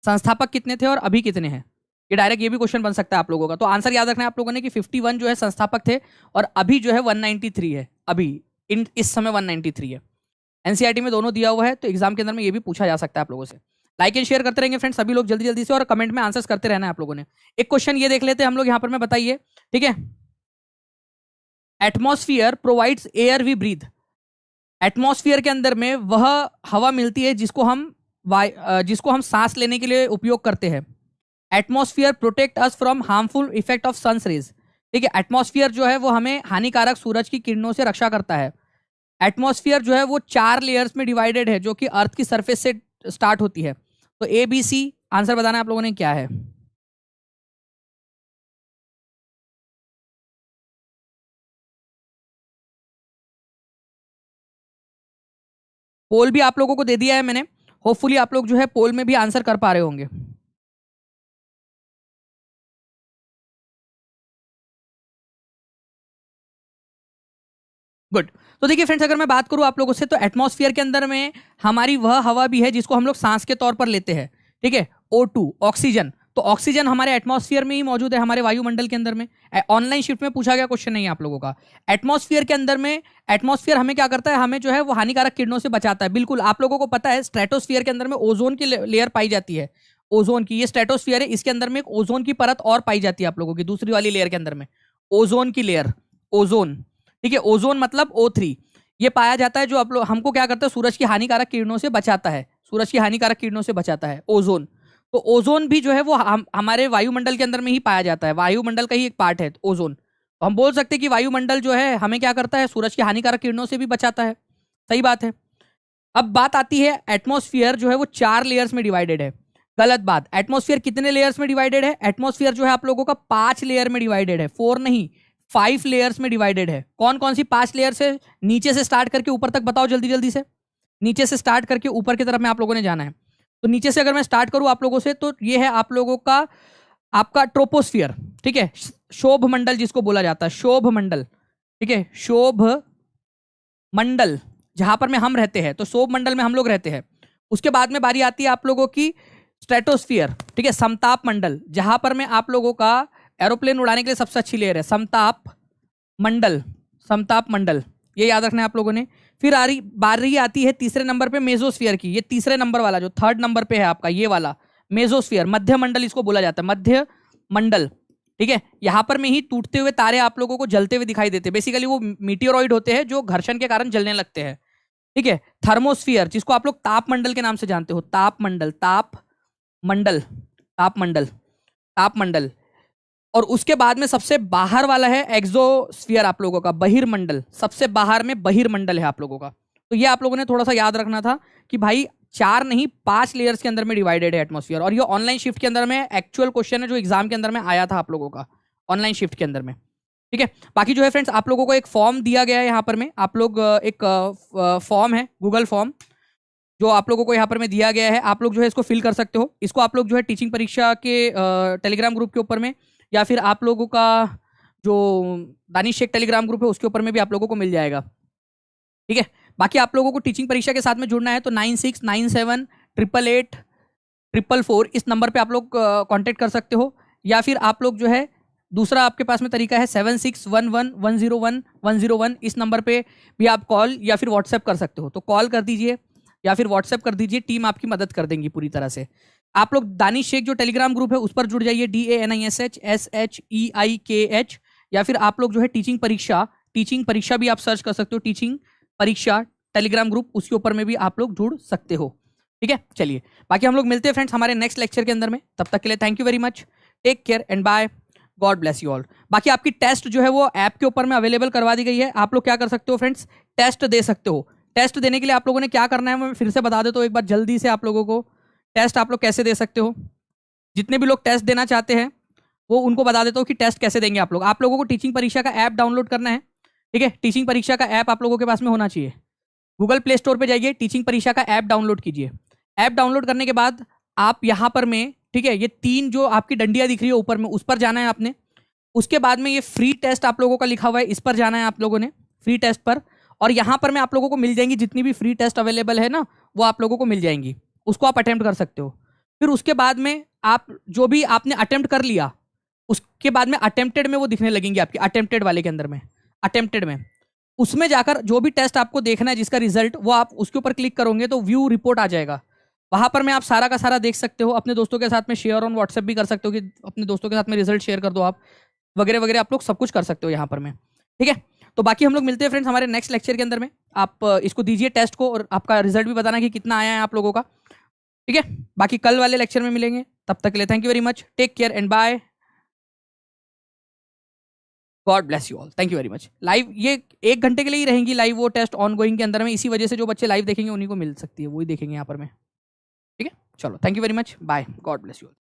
संस्थापक कितने थे और अभी कितने हैं? ये डायरेक्ट ये भी क्वेश्चन बन सकता है आप लोगों का। तो आंसर याद रखना है आप लोगों ने कि 51 जो है संस्थापक थे और अभी जो है 193 है। अभी इस समय 193 है। एनसीईआरटी में दोनों दिया हुआ है, तो एग्जाम के अंदर में ये भी पूछा जा सकता है आप लोगों से। लाइक एंड शेयर करते रहेंगे फ्रेंड्स सभी लोग जल्दी जल्दी से, और कमेंट में आंसर्स करते रहना है आप लोगों ने। एक क्वेश्चन ये देख लेते हैं हम लोग यहाँ पर, मैं बताइए, ठीक है। Atmosphere provides air we breathe. Atmosphere के अंदर में वह हवा मिलती है जिसको हम सांस लेने के लिए उपयोग करते हैं। Atmosphere protect us from harmful effect of sun's rays, ठीक है। एटमॉस्फियर जो है वो हमें हानिकारक सूरज की किरणों से रक्षा करता है। एटमॉस्फियर जो है वो 4 लेयर्स में डिवाइडेड है, जो कि अर्थ की सरफेस से स्टार्ट होती है। तो ABC आंसर बताना है आप लोगों ने क्या है। पोल भी आप लोगों को दे दिया है मैंने, होपफुली आप लोग जो है पोल में भी आंसर कर पा रहे होंगे। गुड। तो देखिए फ्रेंड्स, अगर मैं बात करूं आप लोगों से, तो एटमॉस्फेयर के अंदर में हमारी वह हवा भी है जिसको हम लोग सांस के तौर पर लेते हैं, ठीक है। O2 ऑक्सीजन, तो ऑक्सीजन हमारे एटमॉस्फेयर में ही मौजूद है, हमारे वायुमंडल के अंदर में। ऑनलाइन शिफ्ट में पूछा गया क्वेश्चन नहीं है आप लोगों का। एटमॉस्फेयर के अंदर में, एटमॉस्फेयर हमें क्या करता है, हमें जो है वो हानिकारक किरणों से बचाता है। बिल्कुल आप लोगों को पता है स्ट्रेटोस्फीयर के अंदर में ओजोन की लेयर पाई जाती है। ओजोन की, ये स्ट्रेटोस्फीयर है, इसके अंदर में एक ओजोन की परत और पाई जाती है आप लोगों की, दूसरी वाली लेयर के अंदर में ओजोन की लेयर, ओजोन, ठीक है। ओजोन मतलब O3, ये पाया जाता है जो आप लोग हमको क्या करता है, सूरज की हानिकारक किरणों से बचाता है, सूरज की हानिकारक किरणों से बचाता है ओजोन। तो ओजोन भी जो है वो हमारे वायुमंडल के अंदर में ही पाया जाता है, वायुमंडल का ही एक पार्ट है ओजोन। तो हम बोल सकते हैं कि वायुमंडल जो है हमें क्या करता है, सूरज की हानिकारक किरणों से भी बचाता है। सही बात है। अब बात आती है एटमॉस्फेयर जो है वो 4 लेयर्स में डिवाइडेड है। गलत बात। एटमॉस्फेयर कितने लेयर्स में डिवाइडेड है? एटमॉस्फेयर जो है आप लोगों का 5 लेयर में डिवाइडेड है, 4 नहीं 5 लेयर्स में डिवाइडेड है। कौन कौन सी 5 लेयर्स है? नीचे से स्टार्ट करके ऊपर तक बताओ जल्दी जल्दी से। नीचे से स्टार्ट करके ऊपर की तरफ में आप लोगों ने जाना है। तो नीचे से अगर मैं स्टार्ट करूं आप लोगों से, तो ये है आप लोगों का आपका ट्रोपोस्फियर, ठीक है। शोभ मंडल जिसको बोला जाता है, शोभ मंडल, ठीक है। शोभ मंडल जहां पर में हम रहते हैं, तो शोभ मंडल में हम लोग रहते हैं। उसके बाद में बारी आती है आप लोगों की स्ट्रेटोस्फियर, ठीक है। समताप मंडल, जहां पर में आप लोगों का एरोप्लेन उड़ाने के लिए सबसे अच्छी लेयर है, समताप मंडल, समताप मंडल, ये याद रखना है आप लोगों ने। फिर बारी आती है तीसरे नंबर पे मेसोस्फीयर की। ये तीसरे नंबर वाला जो थर्ड नंबर पे है आपका, ये वाला मेसोस्फीयर, मध्य मंडल इसको बोला जाता है, मध्य मंडल। ठीक है, यहां पर में ही टूटते हुए तारे आप लोगों को जलते हुए दिखाई देते हैं। बेसिकली वो मीटियोरॉइड होते हैं जो घर्षण के कारण जलने लगते हैं। ठीक है, थर्मोस्फीयर जिसको आप लोग ताप मंडल के नाम से जानते हो, ताप मंडल, ताप मंडल, ताप मंडल, ताप मंडल। और उसके बाद में सबसे बाहर वाला है एक्सोस्फीयर आप लोगों का, बहिर्मंडल। सबसे बाहर में बहिर्मंडल है आप लोगों का। तो ये आप लोगों ने थोड़ा सा याद रखना था कि भाई 4 नहीं 5 लेयर्स के अंदर में डिवाइडेड है एटमॉस्फेयर। और ये ऑनलाइन शिफ्ट के अंदर में एक्चुअल क्वेश्चन है जो एग्जाम के अंदर में आया था आप लोगों का ऑनलाइन शिफ्ट के अंदर में। ठीक है, बाकी जो है फ्रेंड्स आप लोगों को एक फॉर्म दिया गया है यहाँ पर में। आप लोग एक फॉर्म है, गूगल फॉर्म, जो आप लोगों को यहाँ पर में दिया गया है। आप लोग जो है इसको फिल कर सकते हो। इसको आप लोग जो है टीचिंग परीक्षा के टेलीग्राम ग्रुप के ऊपर में, या फिर आप लोगों का जो दानिश शेख टेलीग्राम ग्रुप है उसके ऊपर में भी आप लोगों को मिल जाएगा। ठीक है, बाकी आप लोगों को टीचिंग परीक्षा के साथ में जुड़ना है तो 96978844 इस नंबर पे आप लोग कांटेक्ट कर सकते हो। या फिर आप लोग जो है दूसरा आपके पास में तरीका है 7611101101 इस नंबर पे भी आप कॉल या फिर व्हाट्सएप कर सकते हो। तो कॉल कर दीजिए या फिर व्हाट्सएप कर दीजिए, टीम आपकी मदद कर देंगी पूरी तरह से। आप लोग दानिश शेख जो टेलीग्राम ग्रुप है उस पर जुड़ जाइए, DANISHSHEIKH। या फिर आप लोग जो है टीचिंग परीक्षा भी आप सर्च कर सकते हो, टीचिंग परीक्षा टेलीग्राम ग्रुप, उसके ऊपर में भी आप लोग जुड़ सकते हो। ठीक है, चलिए बाकी हम लोग मिलते हैं फ्रेंड्स हमारे नेक्स्ट लेक्चर के अंदर में। तब तक के लिए thank you very much, take care and bye, God bless you all. बाकी आपकी टेस्ट जो है वो ऐप के ऊपर में अवेलेबल करवा दी गई है। आप लोग क्या कर सकते हो फ्रेंड्स, टेस्ट दे सकते हो। टेस्ट देने के लिए आप लोगों ने क्या करना है मैं फिर से बता देता हूँ एक बार जल्दी से आप लोगों को। टेस्ट आप लोग कैसे दे सकते हो, जितने भी लोग टेस्ट देना चाहते हैं वो उनको बता देता हूँ कि टेस्ट कैसे देंगे आप लोग। आप लोगों को टीचिंग परीक्षा का ऐप डाउनलोड करना है। ठीक है, टीचिंग परीक्षा का ऐप आप लोगों के पास में होना चाहिए। गूगल प्ले स्टोर पे जाइए, टीचिंग परीक्षा का ऐप डाउनलोड कीजिए। ऐप डाउनलोड करने के बाद आप यहाँ पर में, ठीक है, ये 3 जो आपकी डंडियाँ दिख रही है ऊपर में, उस पर जाना है आपने। उसके बाद में ये फ्री टेस्ट आप लोगों का लिखा हुआ है, इस पर जाना है आप लोगों ने, फ्री टेस्ट पर। और यहाँ पर में आप लोगों को मिल जाएंगी जितनी भी फ्री टेस्ट अवेलेबल है ना, वो आप लोगों को मिल जाएंगी, उसको आप अटेम्प्ट कर सकते हो। फिर उसके बाद में आप जो भी आपने अटेम्प्ट कर लिया उसके बाद में अटेम्प्टेड में वो दिखने लगेंगे आपकी, अटेम्प्टेड वाले के अंदर में, अटेम्प्टेड में उसमें जाकर जो भी टेस्ट आपको देखना है जिसका रिजल्ट, वो आप उसके ऊपर क्लिक करोगे तो व्यू रिपोर्ट आ जाएगा। वहां पर में आप सारा का सारा देख सकते हो। अपने दोस्तों के साथ में शेयर ऑन व्हाट्सएप भी कर सकते हो कि अपने दोस्तों के साथ में रिजल्ट शेयर कर दो आप, वगैरह वगैरह आप लोग सब कुछ कर सकते हो यहाँ पर में। ठीक है, तो बाकी हम लोग मिलते हैं फ्रेंड्स हमारे नेक्स्ट लेक्चर के अंदर में। आप इसको दीजिए टेस्ट को और आपका रिजल्ट भी बताना कि कितना आया है आप लोगों का। ठीक है, बाकी कल वाले लेक्चर में मिलेंगे। तब तक के लिए thank you very much, take care and bye, God bless you all, thank you very much. Live ये 1 घंटे के लिए ही रहेंगी लाइव वो टेस्ट ऑन गोइंग के अंदर में, इसी वजह से जो बच्चे लाइव देखेंगे उन्हीं को मिल सकती है, वही देखेंगे यहाँ पर में। ठीक है, चलो thank you very much, bye, God bless you all.